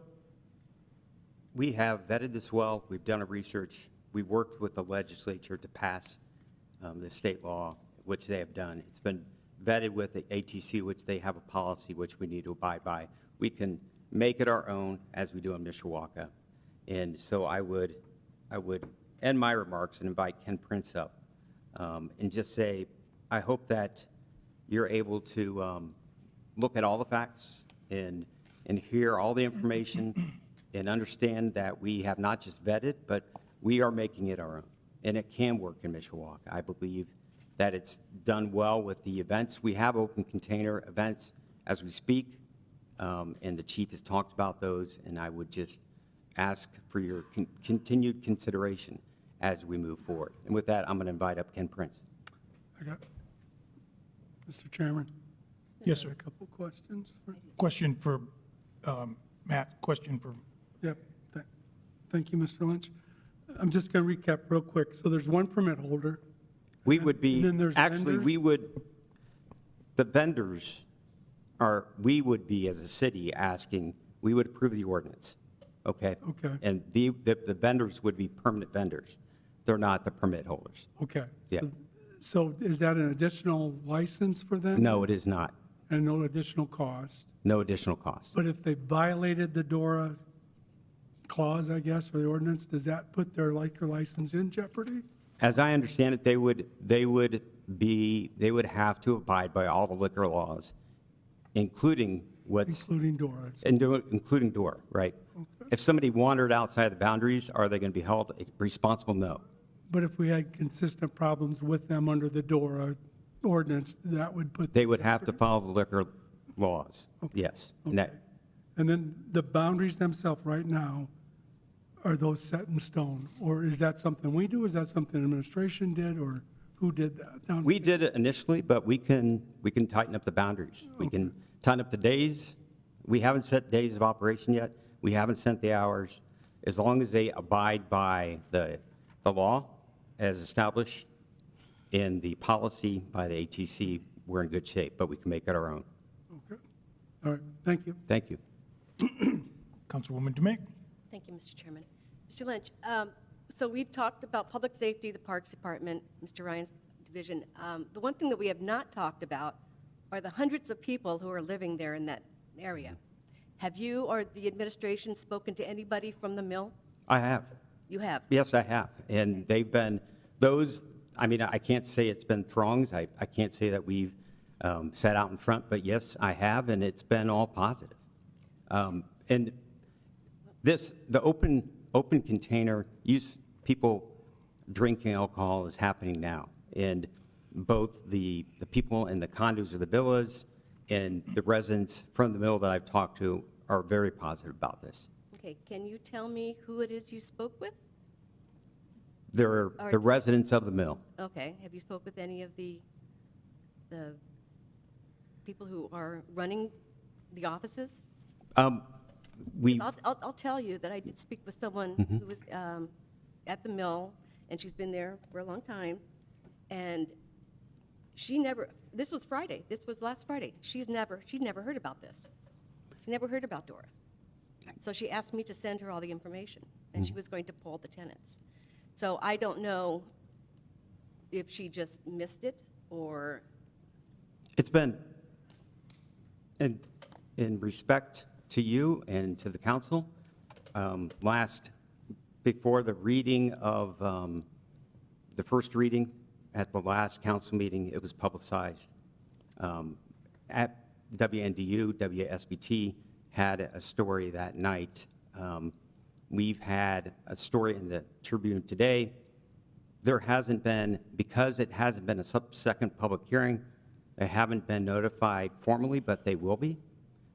we have vetted this well. We've done a research. We worked with the legislature to pass the state law, which they have done. It's been vetted with the ATC, which they have a policy which we need to abide by. We can make it our own as we do in Mishawaka. And so I would end my remarks and invite Ken Prince up and just say, I hope that you're able to look at all the facts and hear all the information and understand that we have not just vetted, but we are making it our own. And it can work in Mishawaka. I believe that it's done well with the events. We have open container events as we speak, and the chief has talked about those, and I would just ask for your continued consideration as we move forward. And with that, I'm going to invite up Ken Prince. I got, Mr. Chairman? Yes, sir. A couple questions. Question for Matt, question for, Yep. Thank you, Mr. Lynch. I'm just going to recap real quick. So there's one permit holder. We would be, And then there's actually, vendors? the vendors we would be, as a city, asking, we would approve the ordinance, okay? Okay. And the vendors would be permanent vendors. They're not the permit holders. Okay. Yeah. So is that an additional license for them? No, it is not. And no additional cost? No additional cost. But if they violated the DORA clause, I guess, or the ordinance, does that put their liquor license in jeopardy? As I understand it, they would have to abide by all the liquor laws, including Including DORA? including DORA, right? If somebody wandered outside the boundaries, are they going to be held responsible? No. But if we had consistent problems with them under the DORA ordinance, that would put. They would have to follow the liquor laws, yes. And that- Okay. And then the boundaries themselves right now, are those set in stone? Or is that something we do? Is that something administration did, or who did that? down We here? did it initially, but we can tighten up the boundaries. We can tighten up the days. We haven't set days of operation yet. We haven't set the hours. As long as they abide by the law as established in the policy by the ATC, we're in good shape, but we can make it our own. Okay. All right, thank you. Thank you. Councilwoman DeMake? Thank you, Mr. Chairman. Mr. Lynch, so we've talked about public safety, the Parks Department, Mr. Ryan's division. The one thing that we have not talked about are the hundreds of people who are living there in that area. Have you or the administration spoken to anybody from the mill? I have. You have? Yes, I have. And they've been, those, I mean, I can't say it's been throngs. I can't say that we've sat out in front, but yes, I have, and it's been all positive. And this, the open container, use people drinking alcohol is happening now. And both the people in the condos or the villas and the residents from the mill that I've talked to are very positive about this. Okay, can you tell me who it is you spoke with? They're the residents of the mill. Okay, have you spoke with any of the people who are running the offices? We, I'll tell you that I did speak with someone who was at the mill, and she's been there for a long time, and she never, this was Friday, this was last Friday, she'd never heard about this. She never heard about Dora. So she asked me to send her all the information, and she was going to poll the tenants. So I don't know if she just missed it, or... it's been, in respect to you and to the council, before the reading of, the first reading at the last council meeting, it was publicized. At WNDU, WSBT had a story that night. We've had a story in the Tribune today. There hasn't been, because it hasn't been a second public hearing, they haven't been notified formally, but they will be.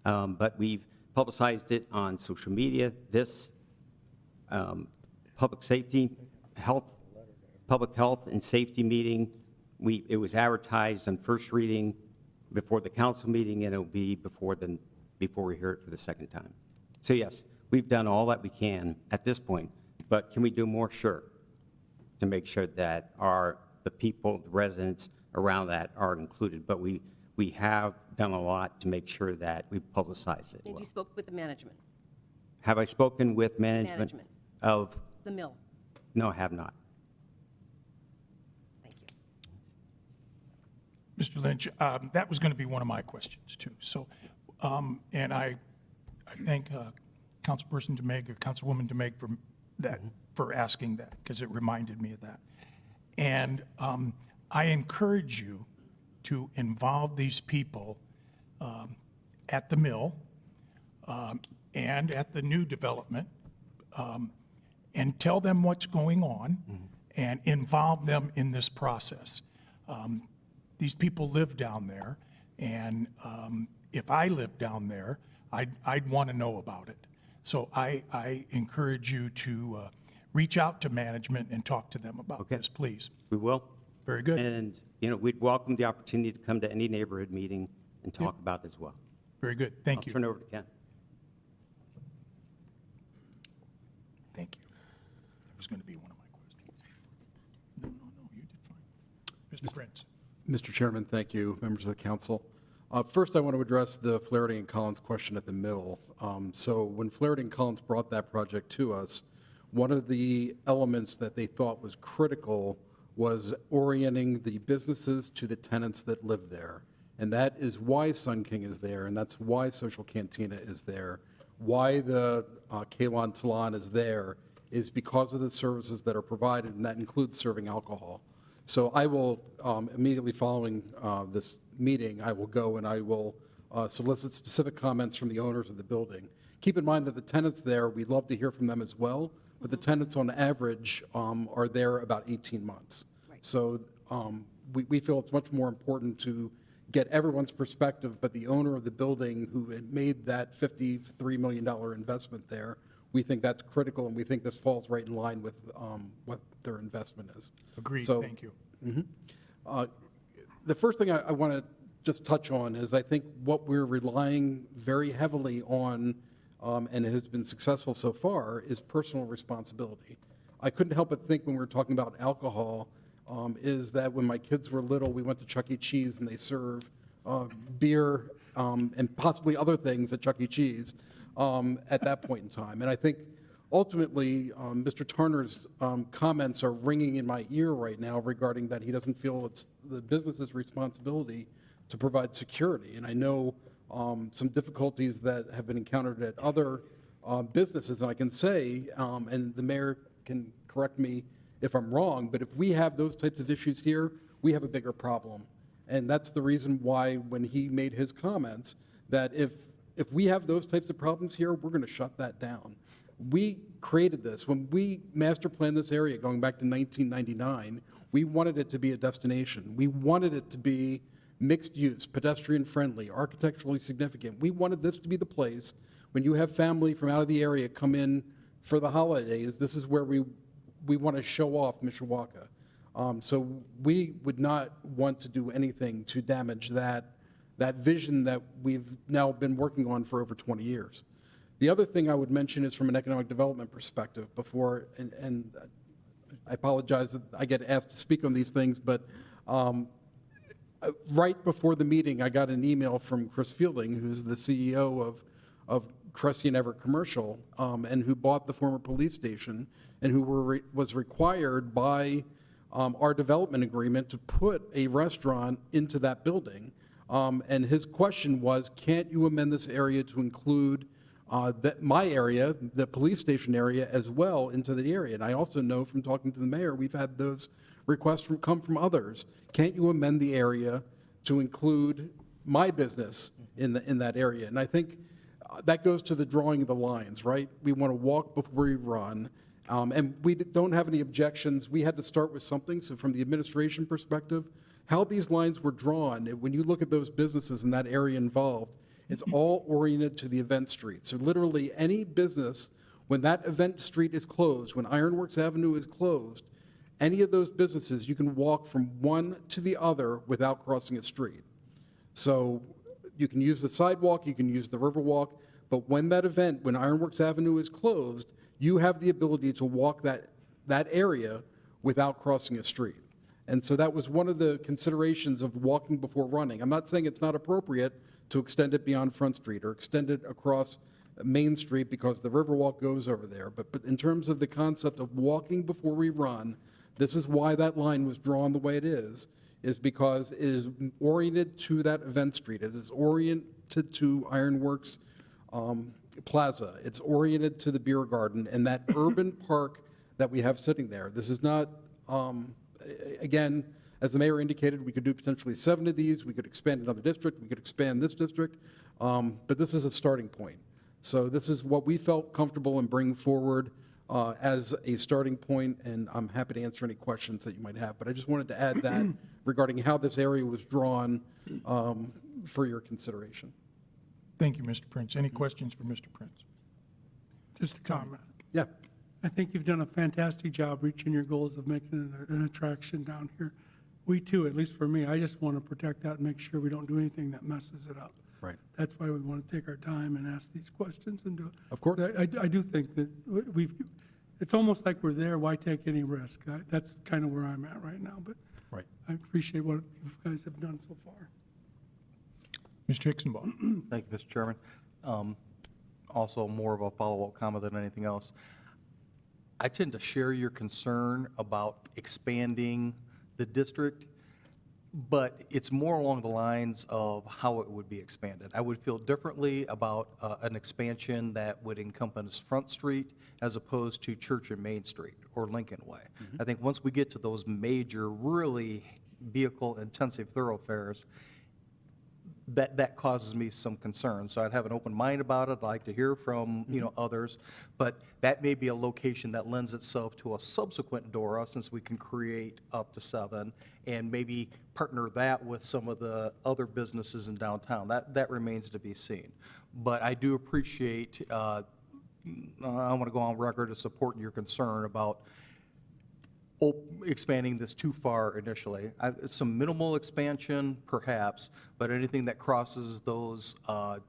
But we've publicized it on social media. This public health and safety meeting, it was advertised on first reading before the council meeting, and it'll be before we hear it for the second time. So yes, we've done all that we can at this point, but can we do more? Sure, to make sure that the people, the residents around that are included, but we have done a lot to make sure that we publicize it And well. you spoke with the management, Have I spoken with management of? the mill? No, I have not. Thank you. Mr. Lynch, that was going to be one of my questions, too. So, and I thank Councilperson DeMake, or Councilwoman DeMake for asking that, because it reminded me of that. And I encourage you to involve these people at the mill and at the new development, and tell them what's going on and involve them in this process. These people live down there, and if I lived down there, I'd want to know about it. So I encourage you to reach out to management and talk to them about this, please. We will. Very good. And, we'd welcome the opportunity to come to any neighborhood meeting and talk about it as well. Very good. Thank I'll you. turn it over to Ken. Thank you. That was going to be one of my questions. No, you did fine. Mr. Prince. Mr. Chairman, thank you, members of the council. First, I want to address the Flaherty and Collins question at the mill. So when Flaherty and Collins brought that project to us, one of the elements that they thought was critical was orienting the businesses to the tenants that live there. And that is why Sun King is there, and that's why Social Cantina is there. Why the Kalon Salon is there is because of the services that are provided, and that includes serving alcohol. So I will, immediately following this meeting, I will go and I will solicit specific comments from the owners of the building. Keep in mind that the tenants there, we'd love to hear from them as well, but the tenants on average are there about 18 months. So we feel it's much more important to get everyone's perspective, but the owner of the building who had made that $53 million investment there, we think that's critical, and we think this falls right in line with what their investment is. Agreed. So, Thank you. The first thing I want to just touch on is I think what we're relying very heavily on, and it has been successful so far, is personal responsibility. I couldn't help but think when we were talking about alcohol, is that when my kids were little, we went to Chuck E. Cheese and they serve beer and possibly other things at Chuck E. Cheese. at that point in time. And I think ultimately, Mr. Tarner's comments are ringing in my ear right now regarding that he doesn't feel it's the business's responsibility to provide security. And I know some difficulties that have been encountered at other businesses, and I can say, and the mayor can correct me if I'm wrong, but if we have those types of issues here, we have a bigger problem. And that's the reason why when he made his comments, that if we have those types of problems here, we're going to shut that down. We created this. When we master planned this area going back to 1999, we wanted it to be a destination. We wanted it to be mixed use, pedestrian friendly, architecturally significant. We wanted this to be the place when you have family from out of the area come in for the holidays, this is where we want to show off Mishawaka. So we would not want to do anything to damage that vision that we've now been working on for over 20 years. The other thing I would mention is from an economic development perspective before, and I apologize that I get asked to speak on these things, but right before the meeting, I got an email from Chris Fielding, who's the CEO of Cressy and Everett Commercial, and who bought the former police station, and who was required by our development agreement to put a restaurant into that building. And his question was, can't you amend this area to include my area, the police station area, as well into the area? And I also know from talking to the mayor, we've had those requests come from others. Can't you amend the area to include my business in that area? And I think that goes to the drawing of the lines, right? We want to walk before we run. And we don't have any objections. We had to start with something. So from the administration perspective, how these lines were drawn, when you look at those businesses in that area involved, it's all oriented to the event street. So literally any business, when that event street is closed, when Ironworks Avenue is closed, any of those businesses, you can walk from one to the other without crossing a street. So you can use the sidewalk, you can use the Riverwalk, but when that event, when Ironworks Avenue is closed, you have the ability to walk that area without crossing a street. And so that was one of the considerations of walking before running. I'm not saying it's not appropriate to extend it beyond Front Street or extend it across Main Street because the Riverwalk goes over there. But in terms of the concept of walking before we run, this is why that line was drawn the way it is because it is oriented to that event street. It is oriented to Ironworks Plaza. It's oriented to the beer garden and that urban park that we have sitting there. This is not, again, as the mayor indicated, we could do potentially 7 of these. We could expand another district. We could expand this district. But this is a starting point. So this is what we felt comfortable in bringing forward as a starting point, and I'm happy to answer any questions that you might have. But I just wanted to add that regarding how this area was drawn for your consideration. Thank you, Mr. Prince. Any questions for Mr. Prince? Just a comment. Yeah. I think you've done a fantastic job reaching your goals of making it an attraction down here. We too, at least for me, I just want to protect that and make sure we don't do anything that messes it up. Right. That's why we want to take our time and ask these questions and do it. Of course. I do think that it's almost like we're there, why take any risk? That's kind of where I'm at right now, but Right. I appreciate what you guys have done so far. Mr. Hicksonball. Thank you, Mr. Chairman. Also, more of a follow-up comment than anything else. I tend to share your concern about expanding the district, but it's more along the lines of how it would be expanded. I would feel differently about an expansion that would encompass Front Street as opposed to Church and Main Street or Lincoln Way. I think once we get to those major, really vehicle-intensive thoroughfares, that causes me some concern. So I'd have an open mind about it. I'd like to hear from, others. But that may be a location that lends itself to a subsequent Dora, since we can create up to 7, and maybe partner that with some of the other businesses in downtown. That remains to be seen. But I do appreciate, I want to go on record as supporting your concern about expanding this too far initially. Some minimal expansion, perhaps, but anything that crosses those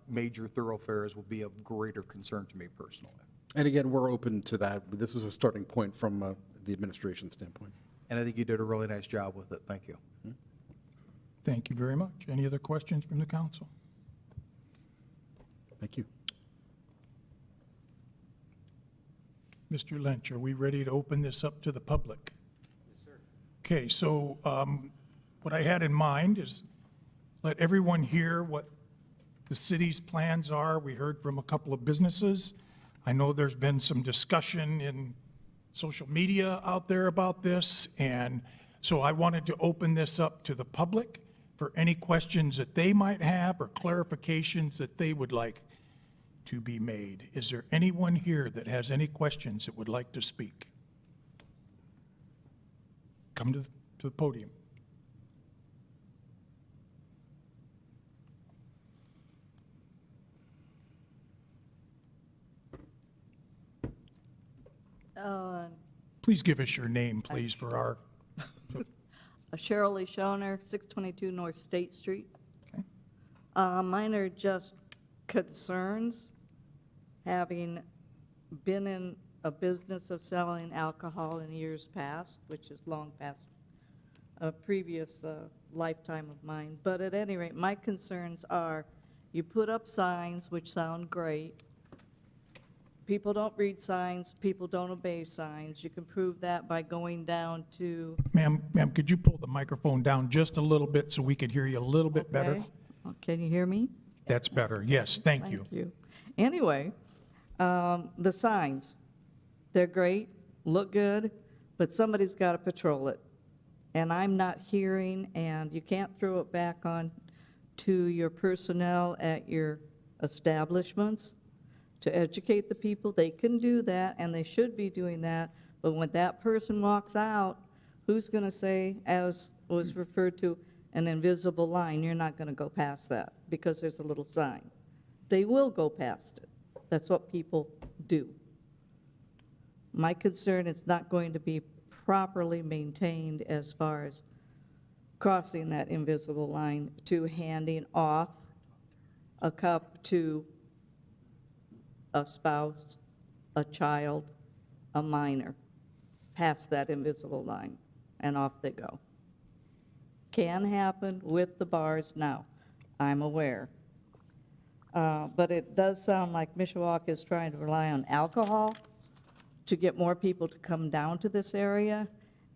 major thoroughfares will be of greater concern to me personally. And again, we're open to that. This is a starting point from the administration standpoint. And I think you did a really nice job with it. Thank you. Thank you very much. Any other questions from the council? Thank you. Mr. Lynch, are we ready to open this up to the public? Yes, sir. Okay, so what I had in mind is let everyone hear what the city's plans are. We heard from a couple of businesses. I know there's been some discussion in social media out there about this, and so I wanted to open this up to the public for any questions that they might have or clarifications that they would like to be made. Is there anyone here that has any questions that would like to speak? Come to the podium. Please give us your name, please, for our, Cheryl Lee Schoner, 622 North State Street. Okay. Mine are just concerns, having been in a business of selling alcohol in years past, which is long past a previous lifetime of mine. But at any rate, my concerns are, you put up signs, which sound great. People don't read signs, people don't obey signs. You can prove that by going down to. ma'am, could you pull the microphone down just a little bit so we could hear you a little bit better? Okay. Can you hear me? That's better. Yes, thank you. Thank you. Anyway, the signs, they're great, look good, but somebody's got to patrol it. And I'm not hearing, and you can't throw it back on to your personnel at your establishments to educate the people. They can do that, and they should be doing that. But when that person walks out, who's going to say, as was referred to, an invisible line? You're not going to go past that because there's a little sign. They will go past it. That's what people do. My concern is not going to be properly maintained as far as crossing that invisible line to handing off a cup to a spouse, a child, a minor, past that invisible line, and off they go. Can happen with the bars now, I'm aware. But it does sound like Mishawaka is trying to rely on alcohol to get more people to come down to this area.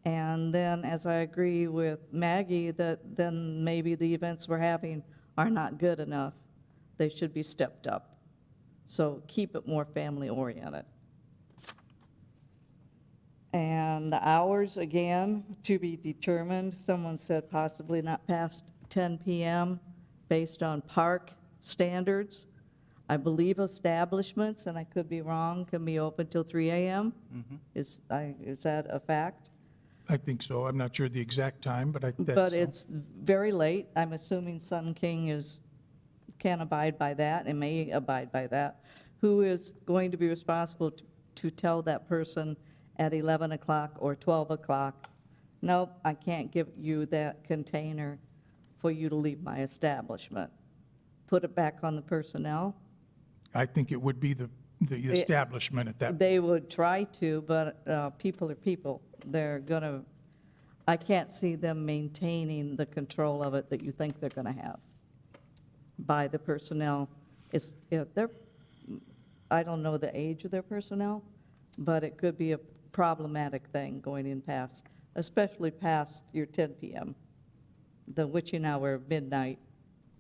And then, as I agree with Maggie, that then maybe the events we're having are not good enough. They should be stepped up. So keep it more family-oriented. And the hours, again, to be determined. Someone said possibly not past 10 p.m. based on park standards. I believe establishments, and I could be wrong, can be open till 3 a.m. Is that a fact? I think so. I'm not sure the exact time, but that's. But it's very late. I'm assuming Sun King can abide by that and may abide by that. Who is going to be responsible to tell that person at 11 o'clock or 12 o'clock, nope, I can't give you that container for you to leave my establishment? Put it back on the personnel? I think it would be the establishment at that. They would try to, but people are people. They're going to, I can't see them maintaining the control of it that you think they're going to have by the personnel. I don't know the age of their personnel, but it could be a problematic thing going in past, especially past your 10 p.m. The witching hour of midnight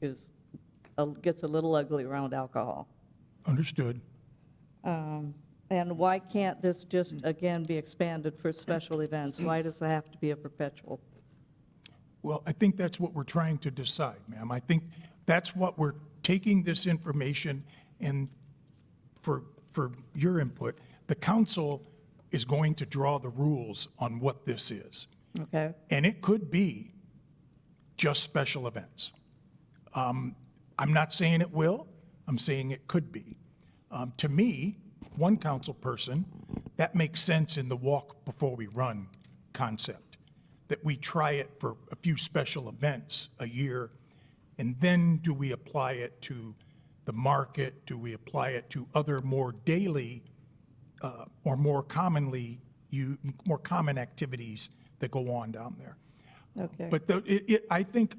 gets a little ugly around alcohol. Understood. And why can't this just, again, be expanded for special events? Why does it have to be a perpetual? Well, I think that's what we're trying to decide, ma'am. I think that's what we're taking this information, and for your input, the council is going to draw the rules on what this is. Okay. And it could be just special events. I'm not saying it will, I'm saying it could be. To me, one council person, that makes sense in the walk before we run concept, that we try it for a few special events a year, and then do we apply it to the market? Do we apply it to other more daily or more common activities that go on down there? Okay. But I think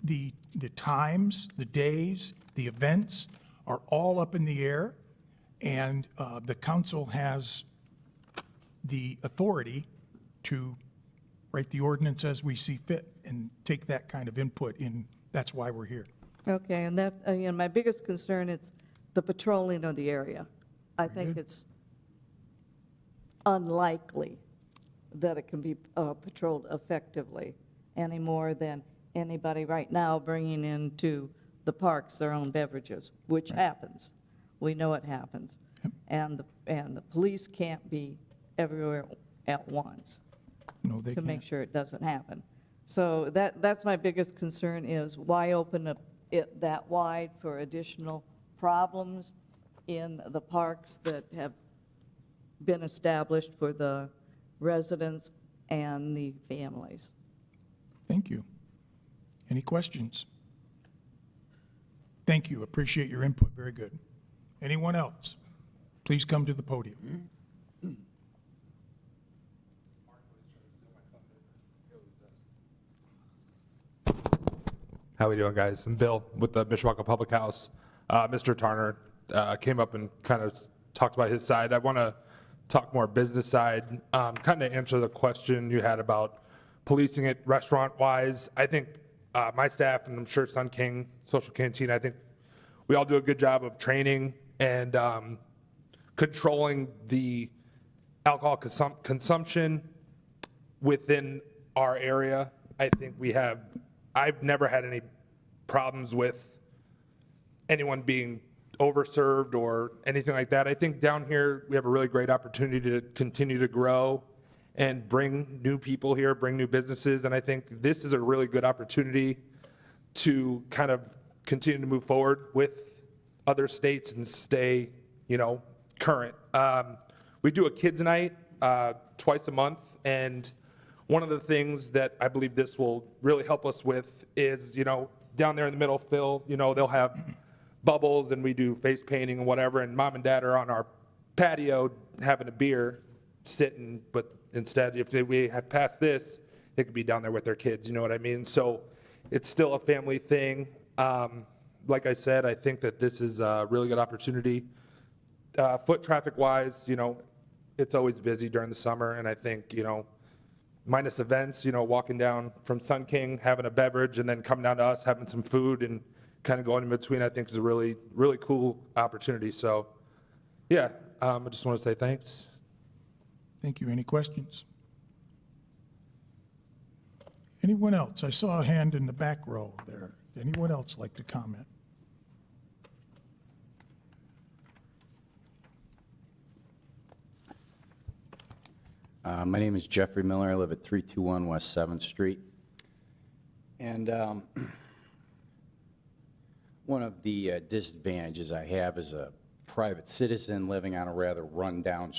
the times, the days, the events are all up in the air, and the council has the authority to write the ordinance as we see fit and take that kind of input in. That's why we're here. Okay, and that, my biggest concern is the patrolling of the area. I think it's unlikely that it can be patrolled effectively any more than anybody right now bringing into the parks their own beverages, which happens. We know it happens. And the police can't be everywhere at once No, they to can't. make sure it doesn't happen. So that's my biggest concern is why open up it that wide for additional problems in the parks that have been established for the residents and the families. Thank you. Any questions? Thank you. Appreciate your input. Very good. Anyone else? Please come to the podium. How we doing, guys? I'm Bill with the Mishawaka Public House. Mr. Tarner came up and kind of talked about his side. I want to talk more business side, kind of answer the question you had about policing it restaurant-wise. I think my staff, and I'm sure Sun King, Social Canteen, I think we all do a good job of training and controlling the alcohol consumption within our area. I think I've never had any problems with anyone being overserved or anything like that. I think down here, we have a really great opportunity to continue to grow and bring new people here, bring new businesses. And I think this is a really good opportunity to kind of continue to move forward with other states and stay, current. We do a kids night twice a month, and one of the things that I believe this will really help us with is, down there in the middle, Phil, they'll have bubbles and we do face painting and whatever, and mom and dad are on our patio having a beer, sitting, but instead, if we have passed this, they could be down there with their kids, you know what I mean? So it's still a family thing. Like I said, I think that this is a really good opportunity. Foot traffic wise, it's always busy during the summer, and I think, minus events, walking down from Sun King, having a beverage, and then coming down to us, having some food, and kind of going in between, I think is a really, really cool opportunity. So, yeah, I just want to say thanks. Thank you. Any questions? Anyone else? I saw a hand in the back row there. Anyone else like to comment? My name is Jeffrey Miller. I live at 321 West 7th Street. And one of the disadvantages I have as a private citizen living on a rather rundown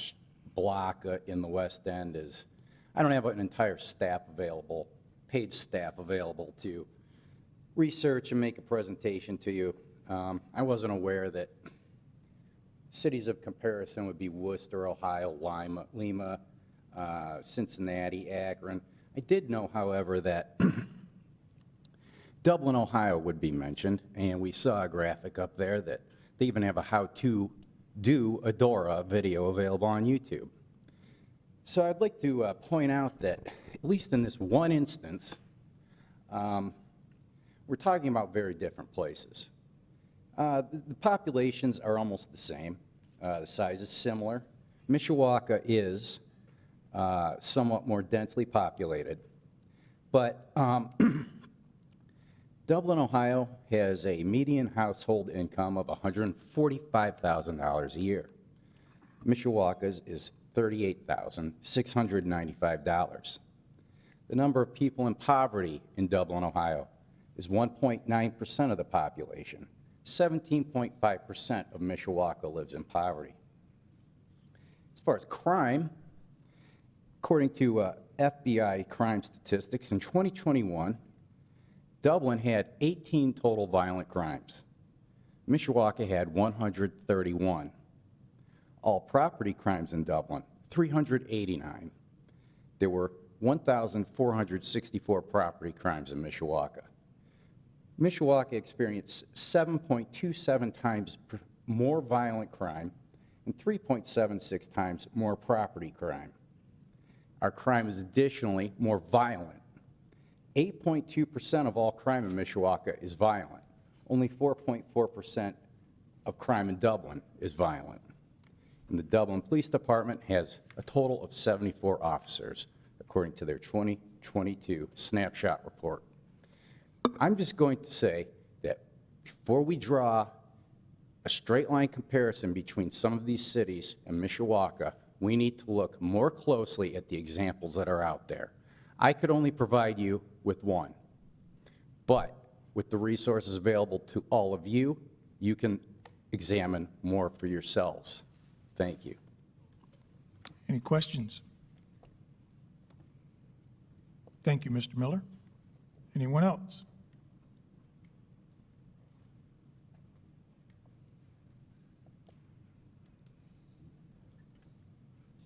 block in the West End is I don't have an entire staff available, paid staff available to research and make a presentation to you. I wasn't aware that cities of comparison would be Worcester, Ohio, Lima, Cincinnati, Akron. I did know, however, that Dublin, Ohio would be mentioned, and we saw a graphic up there that they even have a how-to do a Dora video available on YouTube. So I'd like to point out that, at least in this one instance, we're talking about very different places. The populations are almost the same. The size is similar. Mishawaka is somewhat more densely populated. But Dublin, Ohio has a median household income of $145,000 a year. Mishawaka's is $38,695. The number of people in poverty in Dublin, Ohio is 1.9% of the population. 17.5% of Mishawaka lives in poverty. As far as crime, according to FBI crime statistics, in 2021, Dublin had 18 total violent crimes. Mishawaka had 131. All property crimes in Dublin, 389. There were 1,464 property crimes in Mishawaka. Mishawaka experienced 7.27 times more violent crime and 3.76 times more property crime. Our crime is additionally more violent. 8.2% of all crime in Mishawaka is violent. Only 4.4% of crime in Dublin is violent. And the Dublin Police Department has a total of 74 officers, according to their 2022 snapshot report. I'm just going to say that before we draw a straight line comparison between some of these cities and Mishawaka, we need to look more closely at the examples that are out there. I could only provide you with one, but with the resources available to all of you, you can examine more for yourselves. Thank you. Any questions? Thank you, Mr. Miller. Anyone else?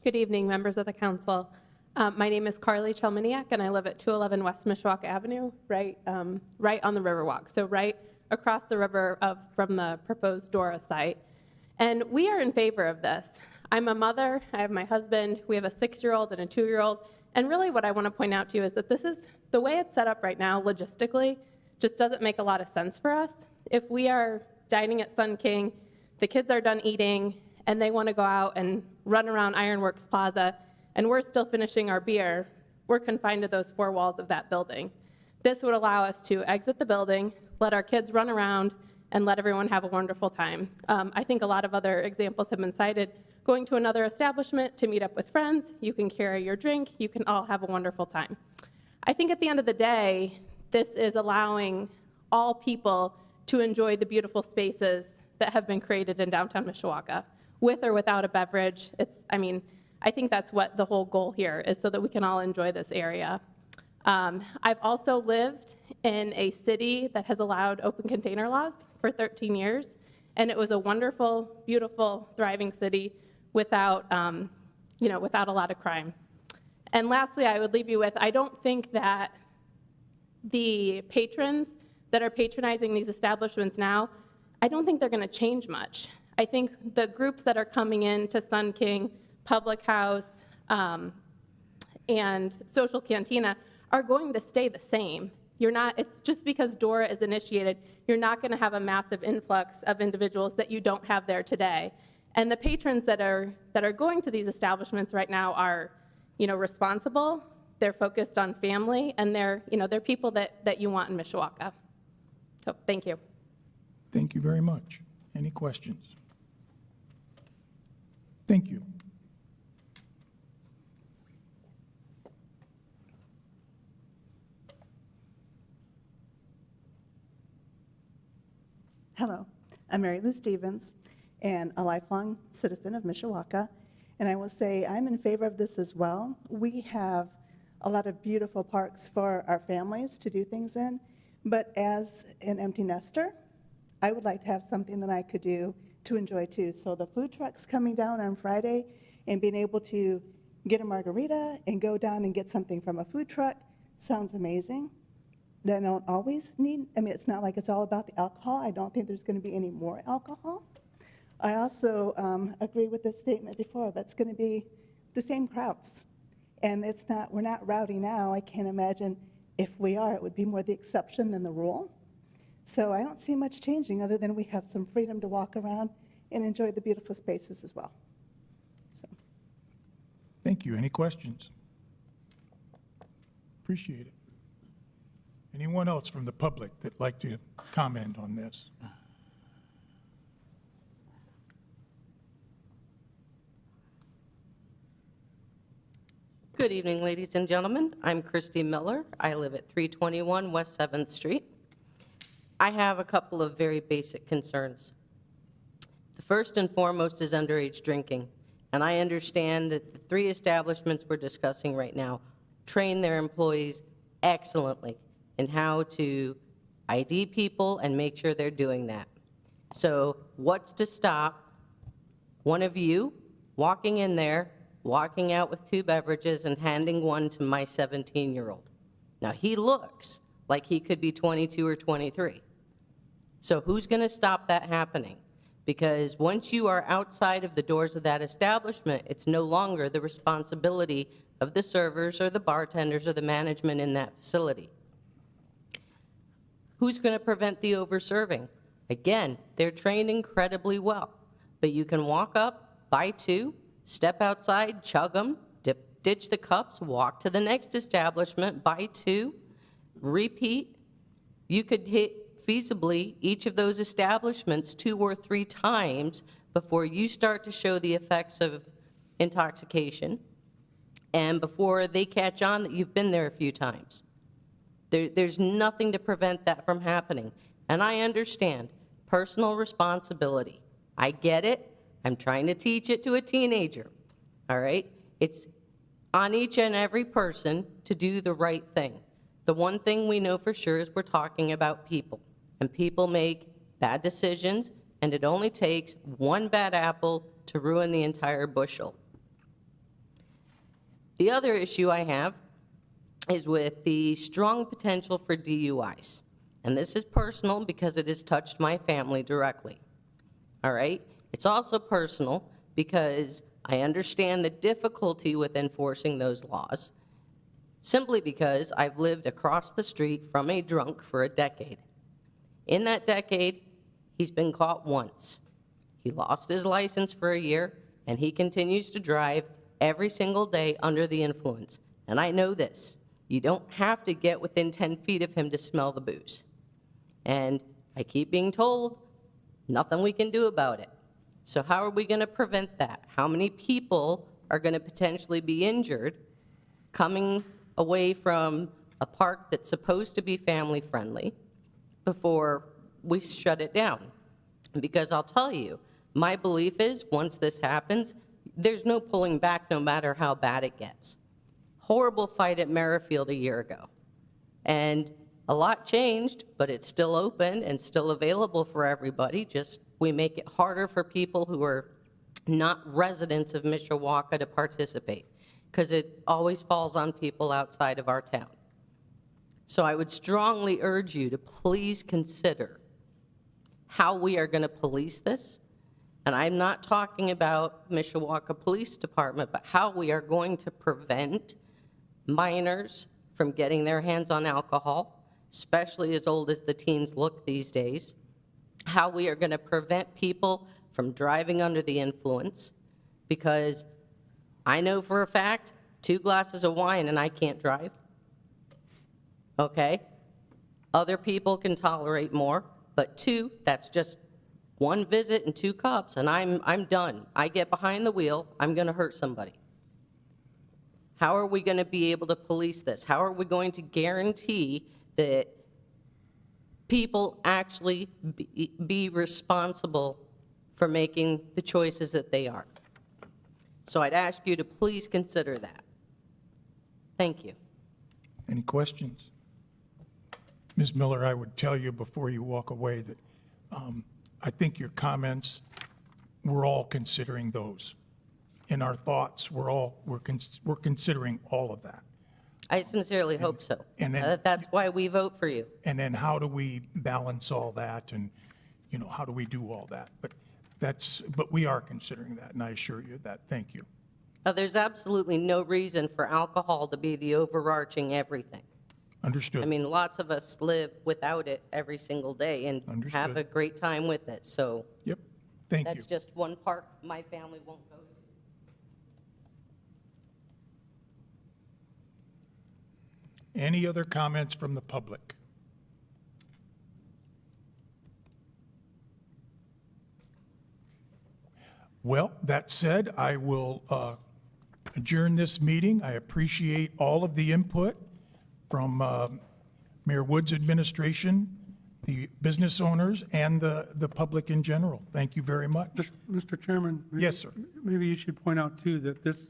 Good evening, members of the council. My name is Carly Chelmaniak, and I live at 211 West Mishawaka Avenue, right on the Riverwalk, so right across the river from the proposed Dora site. And we are in favor of this. I'm a mother, I have my husband, we have a 6-year-old and a 2-year-old, and really what I want to point out to you is that this is, the way it's set up right now logistically, just doesn't make a lot of sense for us. If we are dining at Sun King, the kids are done eating, and they want to go out and run around Ironworks Plaza, and we're still finishing our beer, we're confined to those 4 walls of that building. This would allow us to exit the building, let our kids run around, and let everyone have a wonderful time. I think a lot of other examples have been cited. Going to another establishment to meet up with friends, you can carry your drink, you can all have a wonderful time. I think at the end of the day, this is allowing all people to enjoy the beautiful spaces that have been created in downtown Mishawaka, with or without a beverage. I think that's what the whole goal here is, so that we can all enjoy this area. I've also lived in a city that has allowed open container laws for 13 years, and it was a wonderful, beautiful, thriving city without a lot of crime. And lastly, I would leave you with, I don't think that the patrons that are patronizing these establishments now, I don't think they're going to change much. I think the groups that are coming in to Sun King, Public House, and Social Cantina are going to stay the same. It's just because Dora is initiated, you're not going to have a massive influx of individuals that you don't have there today. And the patrons that are going to these establishments right now are, responsible. They're focused on family, and they're people that you want in Mishawaka. So thank you. Thank you very much. Any questions? Thank you. Hello, I'm Mary Lou Stevens, and a lifelong citizen of Mishawaka, and I will say I'm in favor of this as well. We have a lot of beautiful parks for our families to do things in, but as an empty nester, I would like to have something that I could do to enjoy too. So the food trucks coming down on Friday and being able to get a margarita and go down and get something from a food truck sounds amazing. They don't always need, it's not like it's all about the alcohol. I don't think there's going to be any more alcohol. I also agree with the statement before, but it's going to be the same crowds. And we're not rowdy now. I can't imagine if we are, it would be more the exception than the rule. So I don't see much changing other than we have some freedom to walk around and enjoy the beautiful spaces as well. So. Thank you. Any questions? Appreciate it. Anyone else from the public that'd like to comment on this? Good evening, ladies and gentlemen. I'm Christy Miller. I live at 321 West 7th Street. I have a couple of very basic concerns. The first and foremost is underage drinking. And I understand that the 3 establishments we're discussing right now train their employees excellently in how to ID people and make sure they're doing that. So what's to stop one of you walking in there, walking out with 2 beverages and handing one to my 17-year-old? Now, he looks like he could be 22 or 23. So who's going to stop that happening? Because once you are outside of the doors of that establishment, it's no longer the responsibility of the servers or the bartenders or the management in that facility. Who's going to prevent the over-serving? Again, they're trained incredibly well, but you can walk up, buy 2, step outside, chug them, ditch the cups, walk to the next establishment, buy 2, repeat. You could hit feasibly each of those establishments 2 or 3 times before you start to show the effects of intoxication and before they catch on that you've been there a few times. There's nothing to prevent that from happening. And I understand personal responsibility. I get it. I'm trying to teach it to a teenager, all right? It's on each and every person to do the right thing. The one thing we know for sure is we're talking about people, and people make bad decisions, and it only takes one bad apple to ruin the entire bushel. The other issue I have is with the strong potential for DUIs. And this is personal because it has touched my family directly. All right? It's also personal because I understand the difficulty with enforcing those laws, simply because I've lived across the street from a drunk for a decade. In that decade, he's been caught once. He lost his license for a year, and he continues to drive every single day under the influence. And I know this. You don't have to get within 10 feet of him to smell the booze. And I keep being told, nothing we can do about it. So how are we going to prevent that? How many people are going to potentially be injured coming away from a park that's supposed to be family-friendly before we shut it down? Because I'll tell you, my belief is once this happens, there's no pulling back no matter how bad it gets. Horrible fight at Merrifield a year ago. And a lot changed, but it's still open and still available for everybody. Just we make it harder for people who are not residents of Mishawaka to participate, because it always falls on people outside of our town. So I would strongly urge you to please consider how we are going to police this. And I'm not talking about Mishawaka Police Department, but how we are going to prevent minors from getting their hands on alcohol, especially as old as the teens look these days, how we are going to prevent people from driving under the influence, because I know for a fact 2 glasses of wine and I can't drive, okay? Other people can tolerate more, but 2, that's just 1 visit and 2 cups, and I'm done. I get behind the wheel, I'm going to hurt somebody. How are we going to be able to police this? How are we going to guarantee that people actually be responsible for making the choices that they are? So I'd ask you to please consider that. Thank you. Any questions? Ms. Miller, I would tell you before you walk away that I think your comments, we're all considering those. In our thoughts, we're considering all of that. I sincerely hope so. and then- That's why we vote for you. And then how do we balance all that, and, you know, how do we do all that? But we are considering that, and I assure you that. Thank you. There's absolutely no reason for alcohol to be the overarching everything. Understood. I mean, lots of us live without it every single day and have Understood. a great time with it. So Yep, thank you. that's just one part my family won't go to. Any other comments from the public? Well, that said, I will adjourn this meeting. I appreciate all of the input from Mayor Wood's administration, the business owners, and the public in general. Thank you very much. Mr. Chairman? Yes, sir. Maybe you should point out, too, that this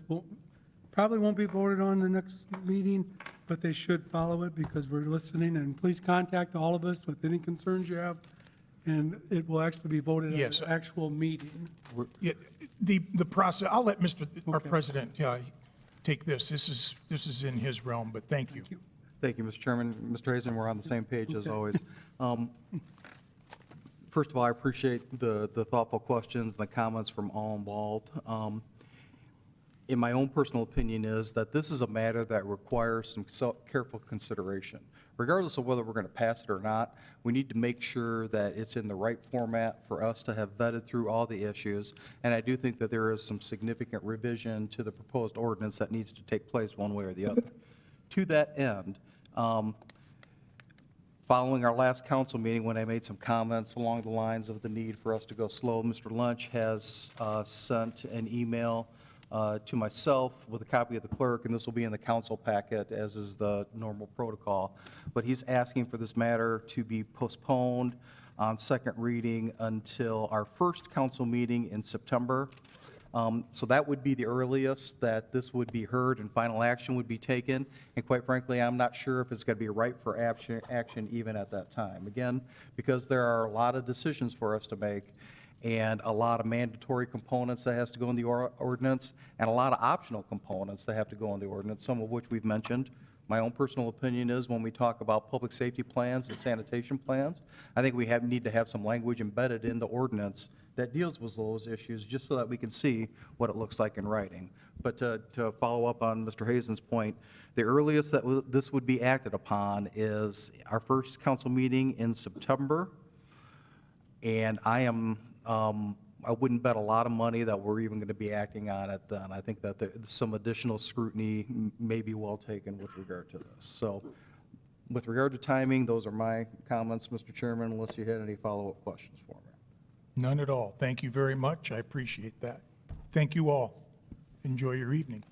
probably won't be voted on the next meeting, but they should follow it because we're listening. And please contact all of us with any concerns you have, and it will actually be voted at Yes. the actual meeting. Yeah, the process, I'll let our president take this. This is in his realm, but thank you. Thank you, Mr. Chairman. Mr. Hazen, we're on the same page as always. First of all, I appreciate the thoughtful questions and the comments from all involved. in my own personal opinion, is that this is a matter that requires some careful consideration. Regardless of whether we're going to pass it or not, we need to make sure that it's in the right format for us to have vetted through all the issues. And I do think that there is some significant revision to the proposed ordinance that needs to take place one way or the other. To that end, following our last council meeting, when I made some comments along the lines of the need for us to go slow, Mr. Lunch has sent an email to myself with a copy of the clerk, and this will be in the council packet, as is the normal protocol. But he's asking for this matter to be postponed on second reading until our first council meeting in September. So that would be the earliest that this would be heard and final action would be taken. And quite frankly, I'm not sure if it's going to be ripe for action even at that time. Again, because there are a lot of decisions for us to make and a lot of mandatory components that has to go in the ordinance and a lot of optional components that have to go in the ordinance, some of which we've mentioned. My own personal opinion is when we talk about public safety plans and sanitation plans, I think we need to have some language embedded in the ordinance that deals with those issues, just so that we can see what it looks like in writing. But to follow up on Mr. Hazen's point, the earliest that this would be acted upon is our first council meeting in September. And I wouldn't bet a lot of money that we're even going to be acting on it then. I think that some additional scrutiny may be well taken with regard to this. So with regard to timing, those are my comments, Mr. Chairman, unless you had any follow-up questions for me. None at all. Thank you very much. I appreciate that. Thank you all. Enjoy your evening.